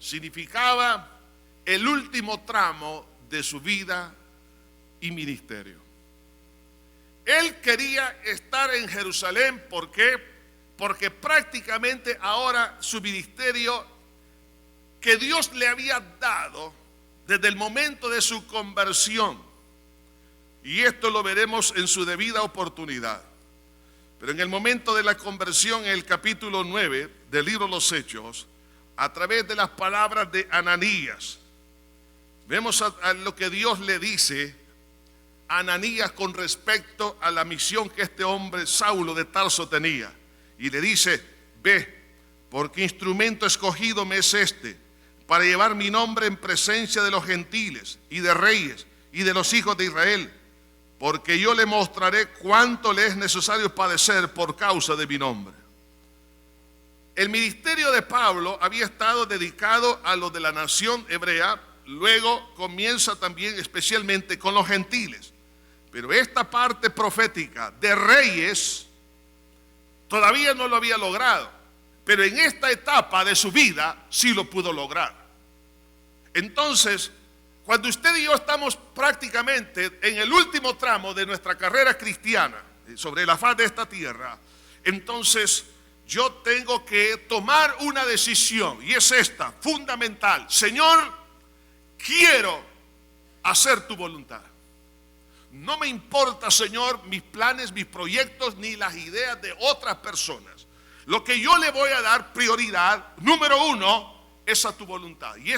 Significaba el último tramo de su vida y ministerio. Él quería estar en Jerusalén, ¿por qué? Porque prácticamente ahora su ministerio que Dios le había dado desde el momento de su conversión, y esto lo veremos en su debida oportunidad, pero en el momento de la conversión, en el capítulo 9 del libro de los Hechos, a través de las palabras de Ananías, vemos a lo que Dios le dice a Ananías con respecto a la misión que este hombre Saulo de Tarso tenía, y le dice: ve, porque instrumento escogido me es este, para llevar mi nombre en presencia de los gentiles y de reyes y de los hijos de Israel, porque yo le mostraré cuánto le es necesario padecer por causa de mi nombre. El ministerio de Pablo había estado dedicado a los de la nación hebrea, luego comienza también especialmente con los gentiles, pero esta parte profética de reyes todavía no lo había logrado, pero en esta etapa de su vida sí lo pudo lograr. Entonces, cuando usted y yo estamos prácticamente en el último tramo de nuestra carrera cristiana sobre la faz de esta tierra, entonces yo tengo que tomar una decisión, y es esta, fundamental: Señor, quiero hacer tu voluntad. No me importa, Señor, mis planes, mis proyectos, ni las ideas de otras personas. Lo que yo le voy a dar prioridad, número uno, es a tu voluntad. Y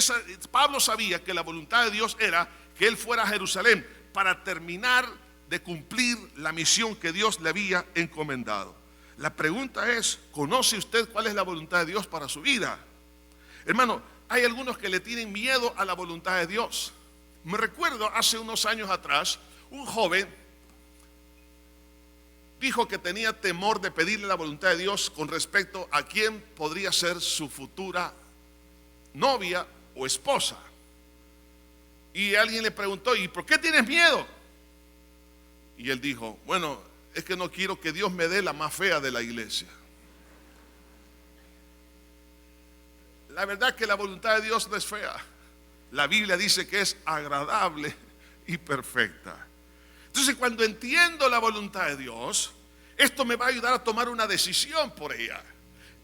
Pablo sabía que la voluntad de Dios era que él fuera a Jerusalén para terminar de cumplir la misión que Dios le había encomendado. La pregunta es: ¿conoce usted cuál es la voluntad de Dios para su vida? Hermano, hay algunos que le tienen miedo a la voluntad de Dios. Me recuerdo hace unos años atrás, un joven dijo que tenía temor de pedirle la voluntad de Dios con respecto a quién podría ser su futura novia o esposa. Y alguien le preguntó: ¿y por qué tienes miedo? Y él dijo: bueno, es que no quiero que Dios me dé la más fea de la iglesia. La verdad que la voluntad de Dios no es fea. La Biblia dice que es agradable y perfecta. Entonces, cuando entiendo la voluntad de Dios, esto me va a ayudar a tomar una decisión por ella.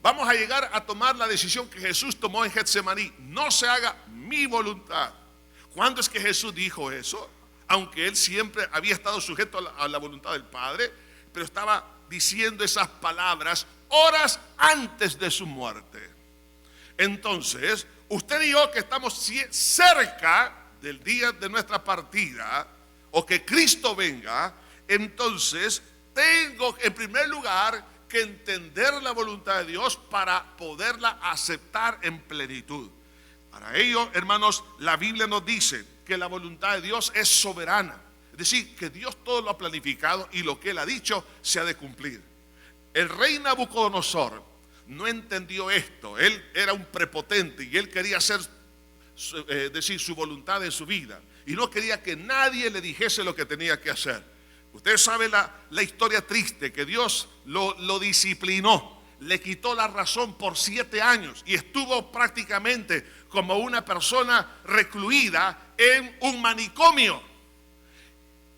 Vamos a llegar a tomar la decisión que Jesús tomó en Getsemaní: no se haga mi voluntad. ¿Cuándo es que Jesús dijo eso? Aunque él siempre había estado sujeto a la voluntad del Padre, pero estaba diciendo esas palabras horas antes de su muerte. Entonces, usted y yo, que estamos cerca del día de nuestra partida, o que Cristo venga, entonces tengo en primer lugar que entender la voluntad de Dios para poderla aceptar en plenitud. Para ello, hermanos, la Biblia nos dice que la voluntad de Dios es soberana. Es decir, que Dios todo lo ha planificado y lo que Él ha dicho se ha de cumplir. El rey Nabucodonosor no entendió esto. Él era un prepotente y él quería hacer su voluntad en su vida. Y no quería que nadie le dijese lo que tenía que hacer. Usted sabe la historia triste, que Dios lo disciplinó, le quitó la razón por 7 años y estuvo prácticamente como una persona recluida en un manicomio.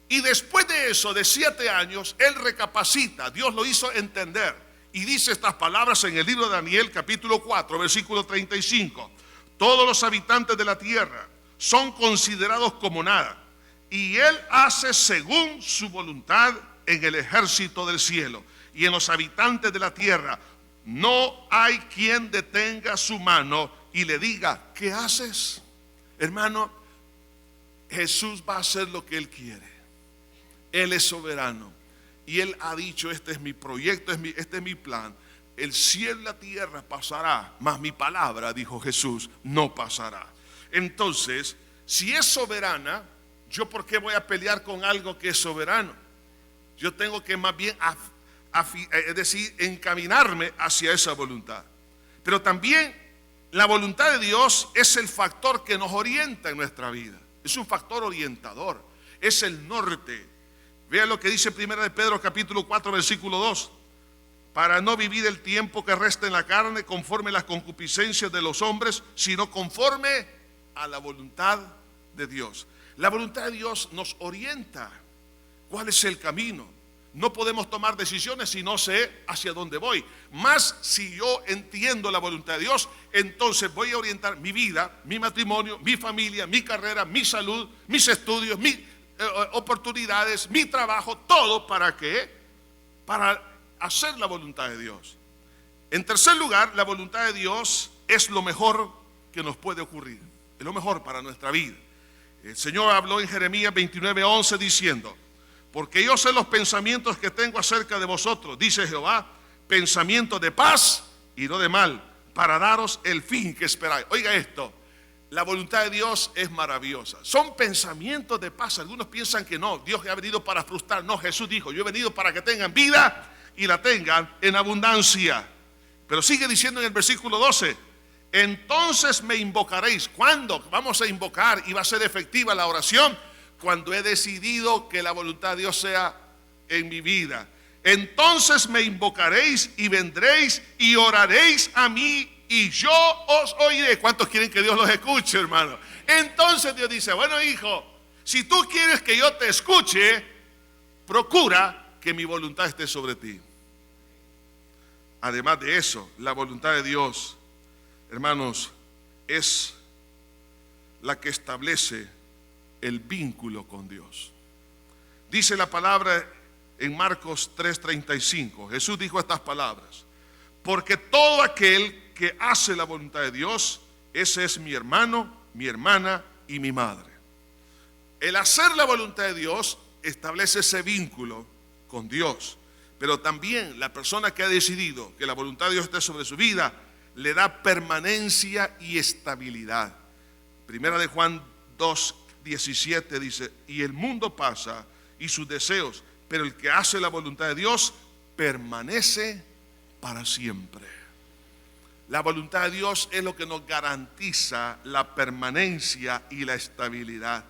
Y después de eso, de 7 años, él recapacita, Dios lo hizo entender y dice estas palabras en el libro de Daniel capítulo 4, versículo 35. Todos los habitantes de la tierra son considerados como nada, y Él hace según su voluntad en el ejército del cielo y en los habitantes de la tierra. No hay quien detenga su mano y le diga: ¿qué haces? Hermano, Jesús va a hacer lo que Él quiere. Él es soberano y Él ha dicho: este es mi proyecto, este es mi plan. El cielo y la tierra pasará, mas mi palabra, dijo Jesús, no pasará. Entonces, si es soberana, ¿yo por qué voy a pelear con algo que es soberano? Yo tengo que más bien es decir, encaminarme hacia esa voluntad. Pero también la voluntad de Dios es el factor que nos orienta en nuestra vida. Es un factor orientador, es el norte. Vean lo que dice 1 de Pedro capítulo 4 versículo 2. Para no vivir el tiempo que resta en la carne conforme a las concupiscencias de los hombres, sino conforme a la voluntad de Dios. La voluntad de Dios nos orienta. ¿Cuál es el camino? No podemos tomar decisiones si no sé hacia dónde voy. Más si yo entiendo la voluntad de Dios, entonces voy a orientar mi vida, mi matrimonio, mi familia, mi carrera, mi salud, mis estudios, mis oportunidades, mi trabajo, todo ¿para qué? Para hacer la voluntad de Dios. En tercer lugar, la voluntad de Dios es lo mejor que nos puede ocurrir. Es lo mejor para nuestra vida. El Señor habló en Jeremías 29:11 diciendo: porque yo sé los pensamientos que tengo acerca de vosotros, dice Jehová, pensamientos de paz y no de mal, para daros el fin que esperáis. Oiga esto, la voluntad de Dios es maravillosa. Son pensamientos de paz. Algunos piensan que no, Dios ha venido para frustrar. No, Jesús dijo, yo he venido para que tengan vida y la tengan en abundancia. Pero sigue diciendo en el versículo 12, entonces me invocaréis. ¿Cuándo vamos a invocar y va a ser efectiva la oración? Cuando he decidido que la voluntad de Dios sea en mi vida. Entonces me invocaréis y vendréis y oraréis a mí y yo os oiré. ¿Cuántos quieren que Dios los escuche, hermano? Entonces Dios dice, bueno, hijo, si tú quieres que yo te escuche, procura que mi voluntad esté sobre ti. Además de eso, la voluntad de Dios, hermanos, es la que establece el vínculo con Dios. Dice la palabra en Marcos 3:35. Jesús dijo estas palabras: porque todo aquel que hace la voluntad de Dios, ese es mi hermano, mi hermana y mi madre. El hacer la voluntad de Dios establece ese vínculo con Dios. Pero también la persona que ha decidido que la voluntad de Dios esté sobre su vida, le da permanencia y estabilidad. Primera de Juan 2:17 dice, y el mundo pasa y sus deseos, pero el que hace la voluntad de Dios permanece para siempre. La voluntad de Dios es lo que nos garantiza la permanencia y la estabilidad.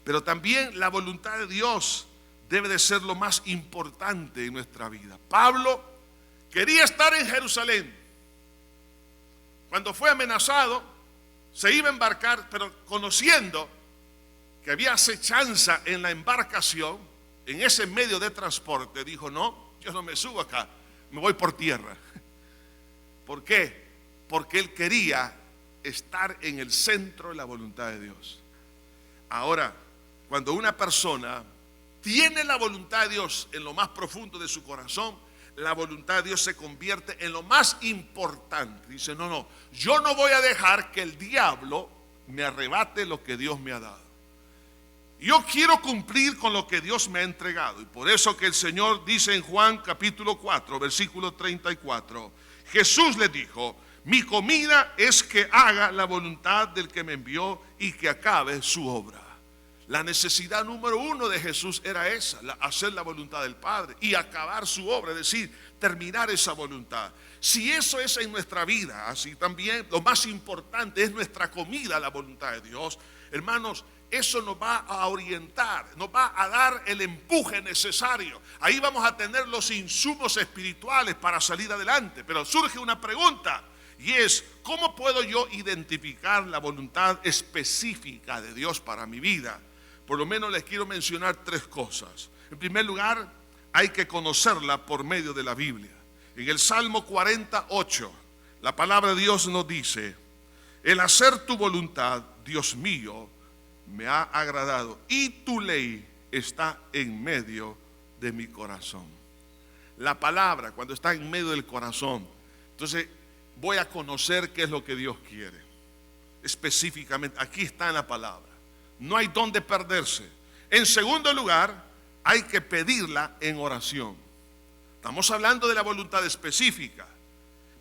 Pero también la voluntad de Dios debe de ser lo más importante en nuestra vida. Pablo quería estar en Jerusalén. Cuando fue amenazado, se iba a embarcar, pero conociendo que había acechanza en la embarcación, en ese medio de transporte, dijo, no, yo no me subo acá, me voy por tierra. ¿Por qué? Porque él quería estar en el centro de la voluntad de Dios. Ahora, cuando una persona tiene la voluntad de Dios en lo más profundo de su corazón, la voluntad de Dios se convierte en lo más importante. Dice, no, yo no voy a dejar que el diablo me arrebate lo que Dios me ha dado. Yo quiero cumplir con lo que Dios me ha entregado. Y por eso que el Señor dice en Juan capítulo 4, versículo 34, Jesús le dijo, mi comida es que haga la voluntad del que me envió y que acabe su obra. La necesidad número uno de Jesús era esa, hacer la voluntad del Padre y acabar su obra, es decir, terminar esa voluntad. Si eso es en nuestra vida, así también lo más importante es nuestra comida, la voluntad de Dios. Hermanos, eso nos va a orientar, nos va a dar el empuje necesario. Ahí vamos a tener los insumos espirituales para salir adelante. Pero surge una pregunta y es, ¿cómo puedo yo identificar la voluntad específica de Dios para mi vida? Por lo menos les quiero mencionar tres cosas. En primer lugar, hay que conocerla por medio de la Biblia. En el Salmo 48, la palabra de Dios nos dice, el hacer tu voluntad, Dios mío, me ha agradado y tu ley está en medio de mi corazón. La palabra, cuando está en medio del corazón, entonces voy a conocer qué es lo que Dios quiere. Específicamente, aquí está en la palabra. No hay dónde perderse. En segundo lugar, hay que pedirla en oración. Estamos hablando de la voluntad específica.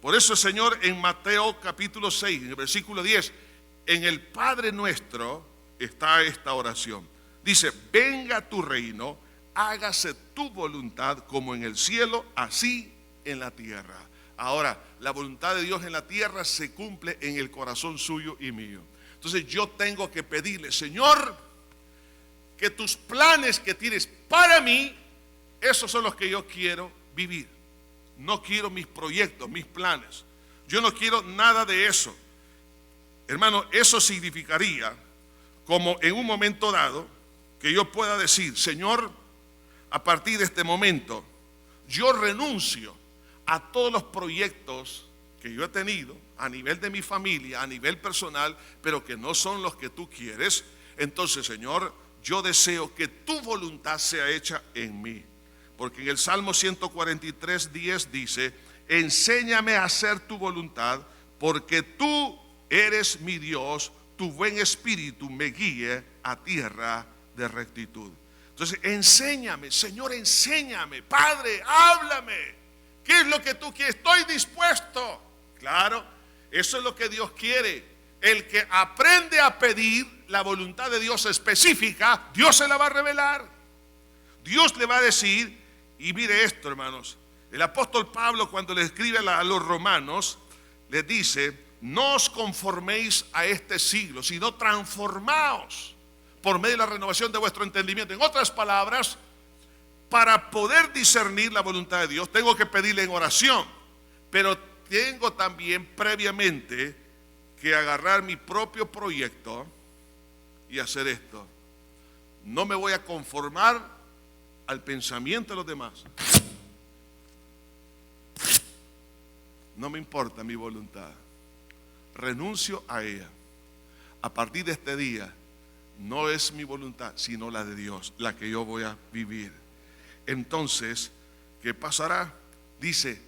Por eso el Señor en Mateo capítulo 6, en el versículo 10, en el Padre Nuestro está esta oración. Dice, venga tu reino, hágase tu voluntad como en el cielo, así en la tierra. Ahora, la voluntad de Dios en la tierra se cumple en el corazón suyo y mío. Entonces yo tengo que pedirle, Señor, que tus planes que tienes para mí, esos son los que yo quiero vivir. No quiero mis proyectos, mis planes. Yo no quiero nada de eso. Hermano, eso significaría como en un momento dado que yo pueda decir, Señor, a partir de este momento, yo renuncio a todos los proyectos que yo he tenido a nivel de mi familia, a nivel personal, pero que no son los que tú quieres. Entonces, Señor, yo deseo que tu voluntad sea hecha en mí. Porque en el Salmo 143:10 dice, enséñame a hacer tu voluntad, porque tú eres mi Dios, tu buen espíritu me guíe a tierra de rectitud. Entonces, enséñame, Señor, enséñame, Padre, háblame. ¿Qué es lo que tú quieres? Estoy dispuesto. Claro, eso es lo que Dios quiere. El que aprende a pedir la voluntad de Dios específica, Dios se la va a revelar. Dios le va a decir, y mire esto, hermanos, el apóstol Pablo cuando le escribe a los romanos, les dice, no os conforméis a este siglo, sino transformaos por medio de la renovación de vuestro entendimiento. En otras palabras, para poder discernir la voluntad de Dios, tengo que pedirle en oración, pero tengo también previamente que agarrar mi propio proyecto y hacer esto. No me voy a conformar al pensamiento de los demás. No me importa mi voluntad. Renuncio a ella. A partir de este día, no es mi voluntad, sino la de Dios, la que yo voy a vivir. Entonces, ¿qué pasará? Dice,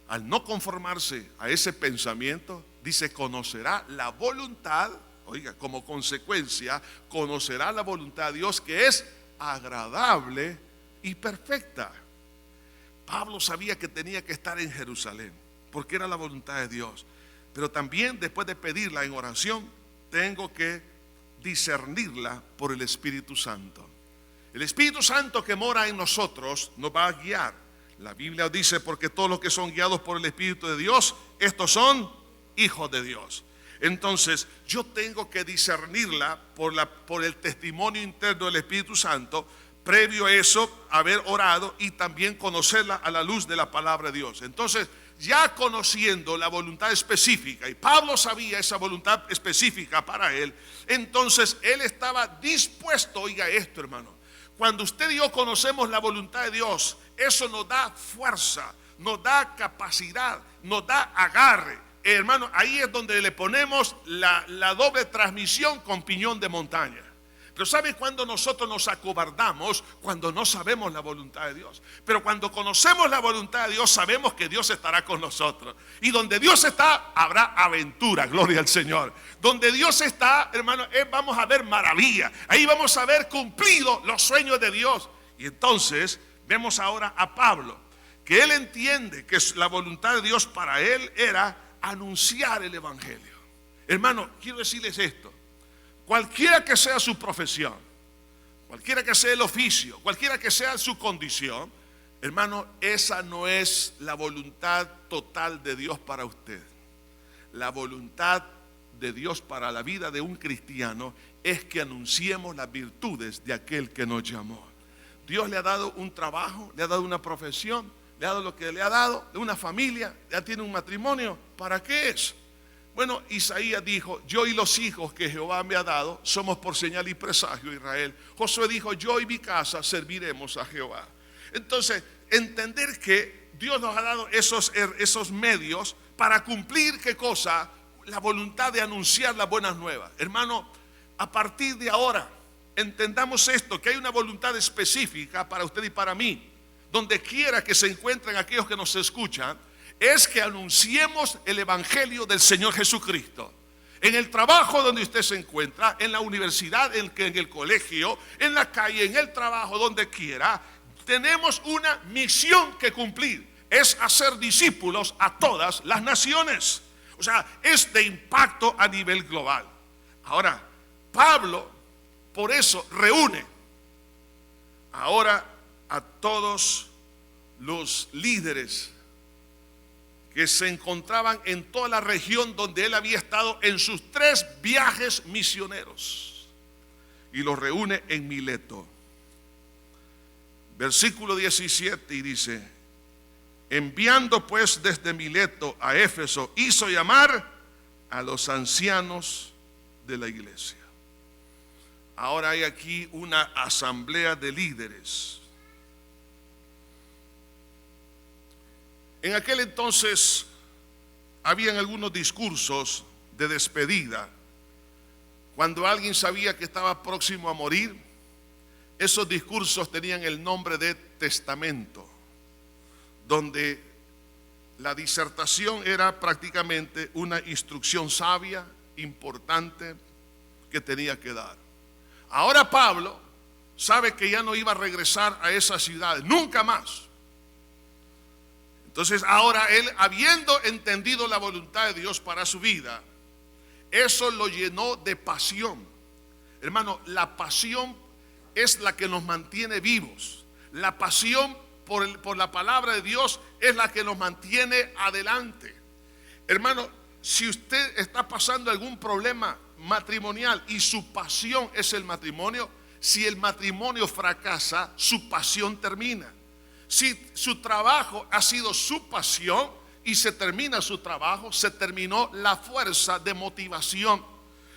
al no conformarse a ese pensamiento, dice, conocerá la voluntad, oiga, como consecuencia, conocerá la voluntad de Dios que es agradable y perfecta. Pablo sabía que tenía que estar en Jerusalén, porque era la voluntad de Dios. Pero también después de pedirla en oración, tengo que discernirla por el Espíritu Santo. El Espíritu Santo que mora en nosotros nos va a guiar. La Biblia dice, porque todos los que son guiados por el Espíritu de Dios, estos son hijos de Dios. Entonces, yo tengo que discernirla por el testimonio interno del Espíritu Santo, previo a eso, haber orado y también conocerla a la luz de la palabra de Dios. Entonces, ya conociendo la voluntad específica, y Pablo sabía esa voluntad específica para él, entonces él estaba dispuesto, oiga esto, hermano, cuando usted y yo conocemos la voluntad de Dios, eso nos da fuerza, nos da capacidad, nos da agarre. Hermano, ahí es donde le ponemos la doble transmisión con piñón de montaña. Pero ¿sabe cuándo nosotros nos acobardamos? Cuando no sabemos la voluntad de Dios. Pero cuando conocemos la voluntad de Dios, sabemos que Dios estará con nosotros. Y donde Dios está, habrá aventura, gloria al Señor. Donde Dios está, hermano, vamos a ver maravilla. Ahí vamos a ver cumplido los sueños de Dios. Y entonces vemos ahora a Pablo, que él entiende que la voluntad de Dios para él era anunciar el Evangelio. Hermano, quiero decirles esto. Cualquiera que sea su profesión, cualquiera que sea el oficio, cualquiera que sea su condición, hermano, esa no es la voluntad total de Dios para usted. La voluntad de Dios para la vida de un cristiano es que anunciemos las virtudes de aquel que nos llamó. Dios le ha dado un trabajo, le ha dado una profesión, le ha dado lo que le ha dado, de una familia, ya tiene un matrimonio. ¿Para qué es? Bueno, Isaías dijo, yo y los hijos que Jehová me ha dado somos por señal y presagio Israel. Josué dijo, yo y mi casa serviremos a Jehová. Entonces, entender que Dios nos ha dado esos medios para cumplir, ¿qué cosa? La voluntad de anunciar las buenas nuevas. Hermano, a partir de ahora, entendamos esto, que hay una voluntad específica para usted y para mí. Donde quiera que se encuentren aquellos que nos escuchan, es que anunciemos el Evangelio del Señor Jesucristo. En el trabajo donde usted se encuentra, en la universidad, en el colegio, en la calle, en el trabajo, donde quiera, tenemos una misión que cumplir. Es hacer discípulos a todas las naciones. O sea, es de impacto a nivel global. Ahora, Pablo, por eso reúne ahora a todos los líderes que se encontraban en toda la región donde él había estado en sus 3 viajes misioneros, y los reúne en Mileto. Versículo 17, y dice: enviando pues desde Mileto a Éfeso, hizo llamar a los ancianos de la iglesia. Ahora hay aquí una asamblea de líderes. En aquel entonces habían algunos discursos de despedida. Cuando alguien sabía que estaba próximo a morir, esos discursos tenían el nombre de testamento, donde la disertación era prácticamente una instrucción sabia, importante, que tenía que dar. Ahora Pablo sabe que ya no iba a regresar a esa ciudad, nunca más. Entonces ahora él, habiendo entendido la voluntad de Dios para su vida, eso lo llenó de pasión. Hermano, la pasión es la que nos mantiene vivos. La pasión por la palabra de Dios es la que nos mantiene adelante. Hermano, si usted está pasando algún problema matrimonial y su pasión es el matrimonio, si el matrimonio fracasa, su pasión termina. Si su trabajo ha sido su pasión y se termina su trabajo, se terminó la fuerza de motivación.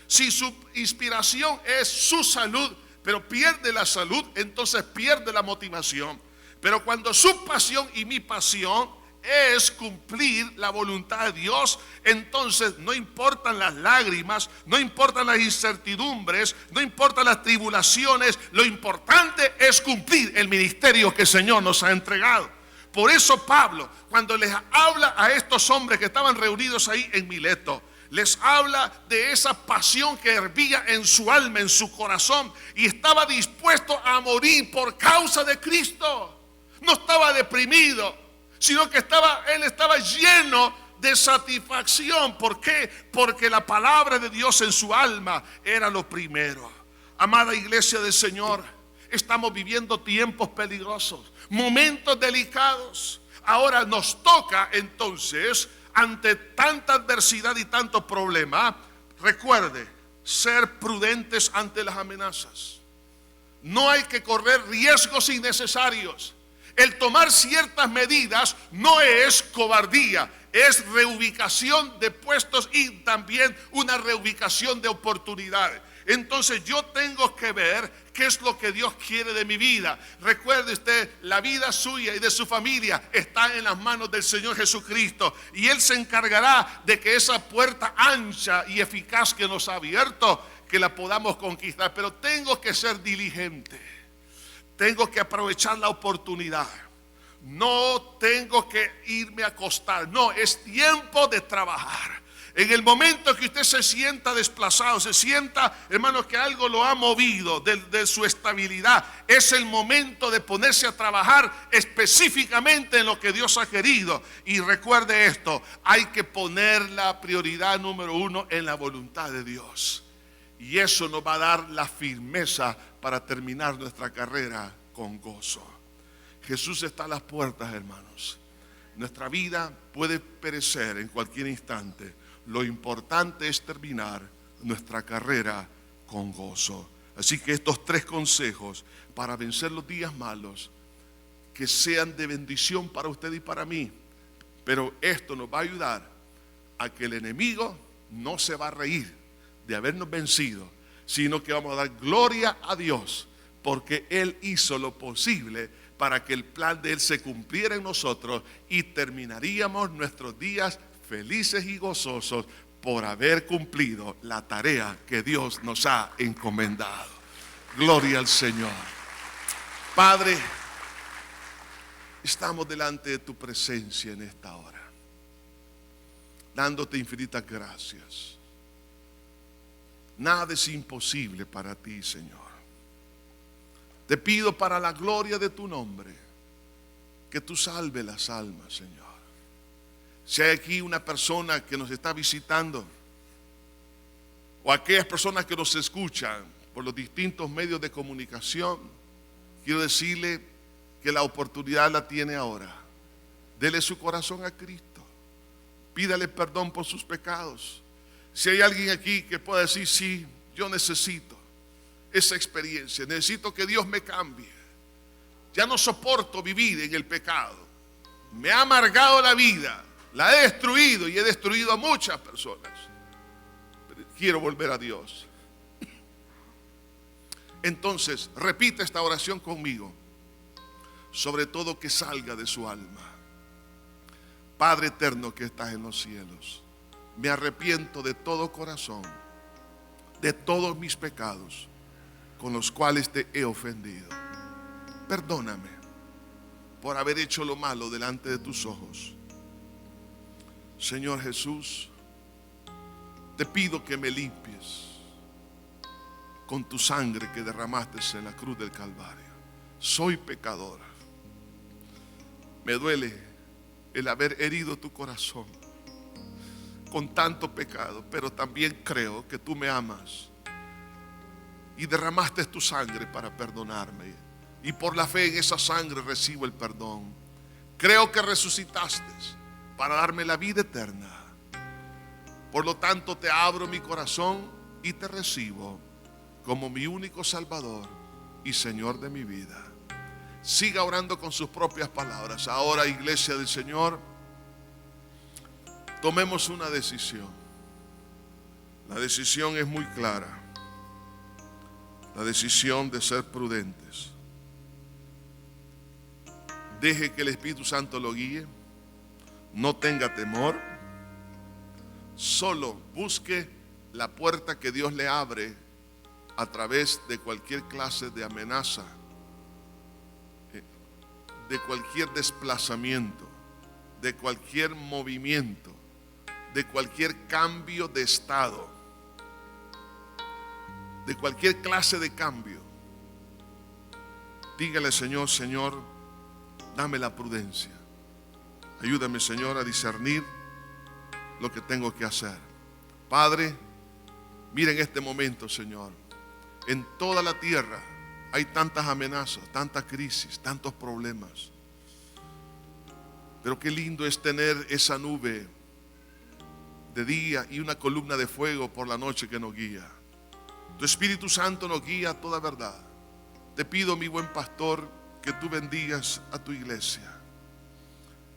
Si su inspiración es su salud, pero pierde la salud, entonces pierde la motivación. Pero cuando su pasión y mi pasión es cumplir la voluntad de Dios, entonces no importan las lágrimas, no importan las incertidumbres, no importan las tribulaciones, lo importante es cumplir el ministerio que el Señor nos ha entregado. Por eso Pablo, cuando les habla a estos hombres que estaban reunidos ahí en Mileto, les habla de esa pasión que hervía en su alma, en su corazón, y estaba dispuesto a morir por causa de Cristo. No estaba deprimido, sino que él estaba lleno de satisfacción. ¿Por qué? Porque la palabra de Dios en su alma era lo primero. Amada iglesia del Señor, estamos viviendo tiempos peligrosos, momentos delicados. Ahora nos toca entonces, ante tanta adversidad y tanto problema, recuerde, ser prudentes ante las amenazas. No hay que correr riesgos innecesarios. El tomar ciertas medidas no es cobardía, es reubicación de puestos y también una reubicación de oportunidades. Entonces yo tengo que ver qué es lo que Dios quiere de mi vida. Recuerde usted, la vida suya y de su familia está en las manos del Señor Jesucristo, y Él se encargará de que esa puerta ancha y eficaz que nos ha abierto, que la podamos conquistar. Pero tengo que ser diligente, tengo que aprovechar la oportunidad. No tengo que irme a acostar, no, es tiempo de trabajar. En el momento que usted se sienta desplazado, se sienta, hermano, que algo lo ha movido de su estabilidad, es el momento de ponerse a trabajar específicamente en lo que Dios ha querido. Y recuerde esto, hay que poner la prioridad número 1 en la voluntad de Dios. Y eso nos va a dar la firmeza para terminar nuestra carrera con gozo. Jesús está a las puertas, hermanos. Nuestra vida puede perecer en cualquier instante. Lo importante es terminar nuestra carrera con gozo. Así que estos 3 consejos para vencer los días malos, que sean de bendición para usted y para mí. Pero esto nos va a ayudar a que el enemigo no se va a reír de habernos vencido, sino que vamos a dar gloria a Dios, porque Él hizo lo posible para que el plan de Él se cumpliera en nosotros, y terminaríamos nuestros días felices y gozosos por haber cumplido la tarea que Dios nos ha encomendado. Gloria al Señor. Padre, estamos delante de tu presencia en esta hora, dándote infinitas gracias. Nada es imposible para ti, Señor. Te pido, para la gloria de tu nombre, que tú salves las almas, Señor. Si hay aquí una persona que nos está visitando, o aquellas personas que nos escuchan por los distintos medios de comunicación, quiero decirle que la oportunidad la tiene ahora. Dele su corazón a Cristo. Pídale perdón por sus pecados. Si hay alguien aquí que pueda decir, sí, yo necesito esa experiencia, necesito que Dios me cambie. Ya no soporto vivir en el pecado. Me ha amargado la vida, la he destruido y he destruido a muchas personas. Pero quiero volver a Dios. Entonces, repite esta oración conmigo, sobre todo que salga de su alma. Padre eterno que estás en los cielos, me arrepiento de todo corazón, de todos mis pecados con los cuales te he ofendido. Perdóname por haber hecho lo malo delante de tus ojos. Señor Jesús, te pido que me limpies con tu sangre que derramaste en la cruz del Calvario. Soy pecadora. Me duele el haber herido tu corazón con tanto pecado, pero también creo que tú me amas y derramaste tu sangre para perdonarme, y por la fe en esa sangre recibo el perdón. Creo que resucitaste para darme la vida eterna. Por lo tanto te abro mi corazón y te recibo como mi único Salvador y Señor de mi vida. Siga orando con sus propias palabras. Ahora, iglesia del Señor, tomemos una decisión. La decisión es muy clara. La decisión de ser prudentes. Deje que el Espíritu Santo lo guíe. No tenga temor. Solo busque la puerta que Dios le abre a través de cualquier clase de amenaza, de cualquier desplazamiento, de cualquier movimiento, de cualquier cambio de estado, de cualquier clase de cambio. Dígale, Señor, Señor, dame la prudencia. Ayúdame, Señor, a discernir lo que tengo que hacer. Padre, mira en este momento, Señor, en toda la tierra hay tantas amenazas, tantas crisis, tantos problemas. Pero qué lindo es tener esa nube de día y una columna de fuego por la noche que nos guía. Tu Espíritu Santo nos guía a toda verdad. Te pido, mi buen pastor, que tú bendigas a tu iglesia.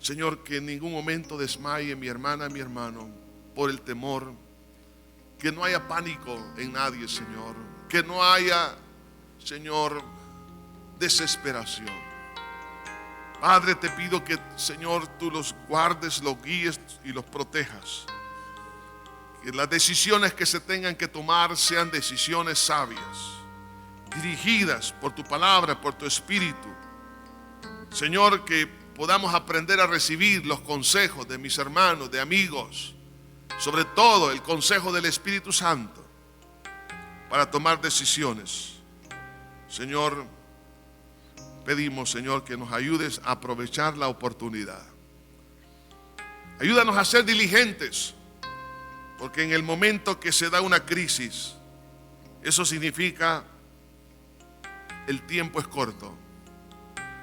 Señor, que en ningún momento desmaye mi hermana, mi hermano, por el temor. Que no haya pánico en nadie, Señor. Que no haya, Señor, desesperación. Padre, te pido que, Señor, tú los guardes, los guíes y los protejas. Que las decisiones que se tengan que tomar sean decisiones sabias, dirigidas por tu palabra, por tu Espíritu. Señor, que podamos aprender a recibir los consejos de mis hermanos, de amigos, sobre todo el consejo del Espíritu Santo, para tomar decisiones. Señor, pedimos, Señor, que nos ayudes a aprovechar la oportunidad. Ayúdanos a ser diligentes, porque en el momento que se da una crisis, eso significa el tiempo es corto.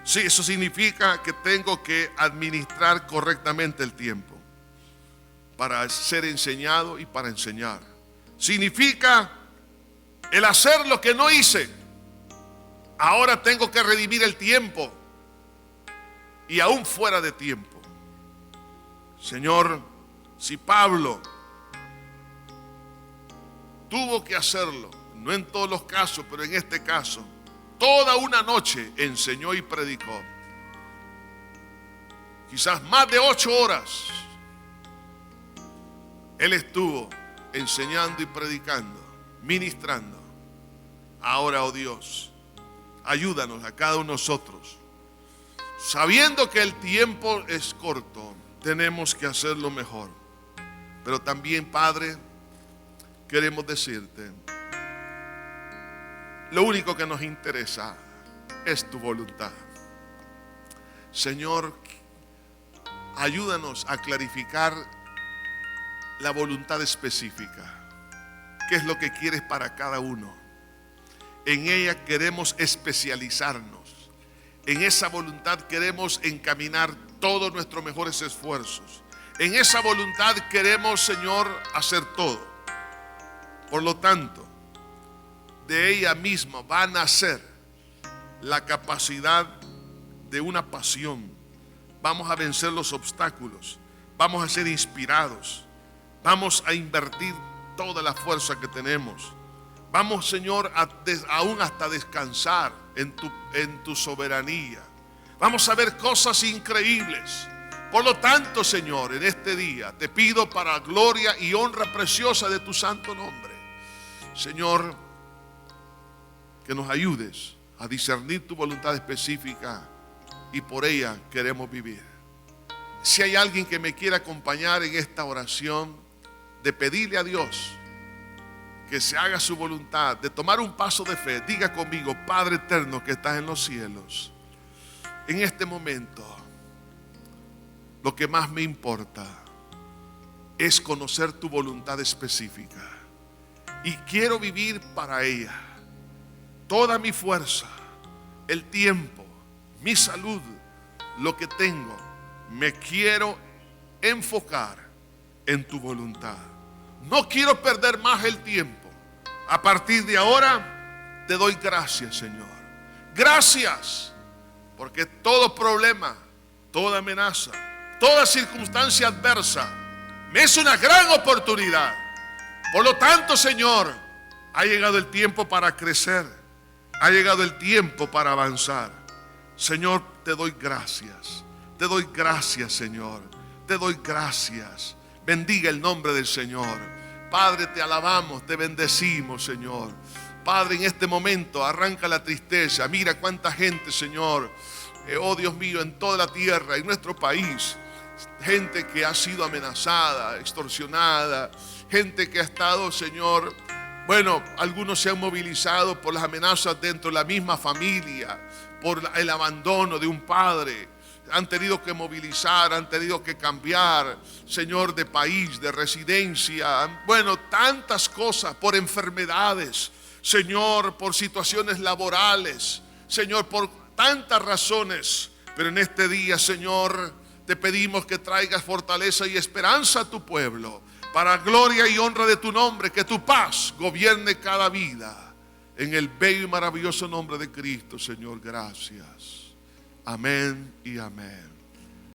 Sí, eso significa que tengo que administrar correctamente el tiempo para ser enseñado y para enseñar. Significa el hacer lo que no hice. Ahora tengo que redimir el tiempo y aún fuera de tiempo. Señor, si Pablo tuvo que hacerlo, no en todos los casos, pero en este caso, toda una noche enseñó y predicó. Quizás más de 8 horas él estuvo enseñando y predicando, ministrando. Ahora, oh Dios, ayúdanos a cada uno de nosotros. Sabiendo que el tiempo es corto, tenemos que hacerlo mejor. Pero también, Padre, queremos decirte, lo único que nos interesa es tu voluntad. Señor, ayúdanos a clarificar la voluntad específica. ¿Qué es lo que quieres para cada uno? En ella queremos especializarnos. En esa voluntad queremos encaminar todos nuestros mejores esfuerzos. En esa voluntad queremos, Señor, hacer todo. Por lo tanto, de ella misma va a nacer la capacidad de una pasión. Vamos a vencer los obstáculos. Vamos a ser inspirados. Vamos a invertir toda la fuerza que tenemos. Vamos, Señor, aún hasta descansar en tu soberanía. Vamos a ver cosas increíbles. Por lo tanto, Señor, en este día te pido para gloria y honra preciosa de tu santo nombre, Señor, que nos ayudes a discernir tu voluntad específica y por ella queremos vivir. Si hay alguien que me quiera acompañar en esta oración de pedirle a Dios que se haga su voluntad, de tomar un paso de fe, diga conmigo: Padre eterno que estás en los cielos, en este momento lo que más me importa es conocer tu voluntad específica y quiero vivir para ella. Toda mi fuerza, el tiempo, mi salud, lo que tengo, me quiero enfocar en tu voluntad. No quiero perder más el tiempo. A partir de ahora te doy gracias, Señor. Gracias, porque todo problema, toda amenaza, toda circunstancia adversa me es una gran oportunidad. Por lo tanto, Señor, ha llegado el tiempo para crecer. Ha llegado el tiempo para avanzar. Señor, te doy gracias. Te doy gracias, Señor. Te doy gracias. Bendiga el nombre del Señor. Padre, te alabamos, te bendecimos, Señor. Padre, en este momento arranca la tristeza. Mira cuánta gente, Señor, oh Dios mío, en toda la tierra, en nuestro país, gente que ha sido amenazada, extorsionada, gente que ha estado, Señor, bueno, algunos se han movilizado por las amenazas dentro de la misma familia, por el abandono de un padre. Han tenido que movilizar, han tenido que cambiar, Señor, de país, de residencia. Bueno, tantas cosas, por enfermedades, Señor, por situaciones laborales, Señor, por tantas razones. Pero en este día, Señor, te pedimos que traigas fortaleza y esperanza a tu pueblo, para gloria y honra de tu nombre, que tu paz gobierne cada vida. En el bello y maravilloso nombre de Cristo, Señor, gracias. Amén y amén.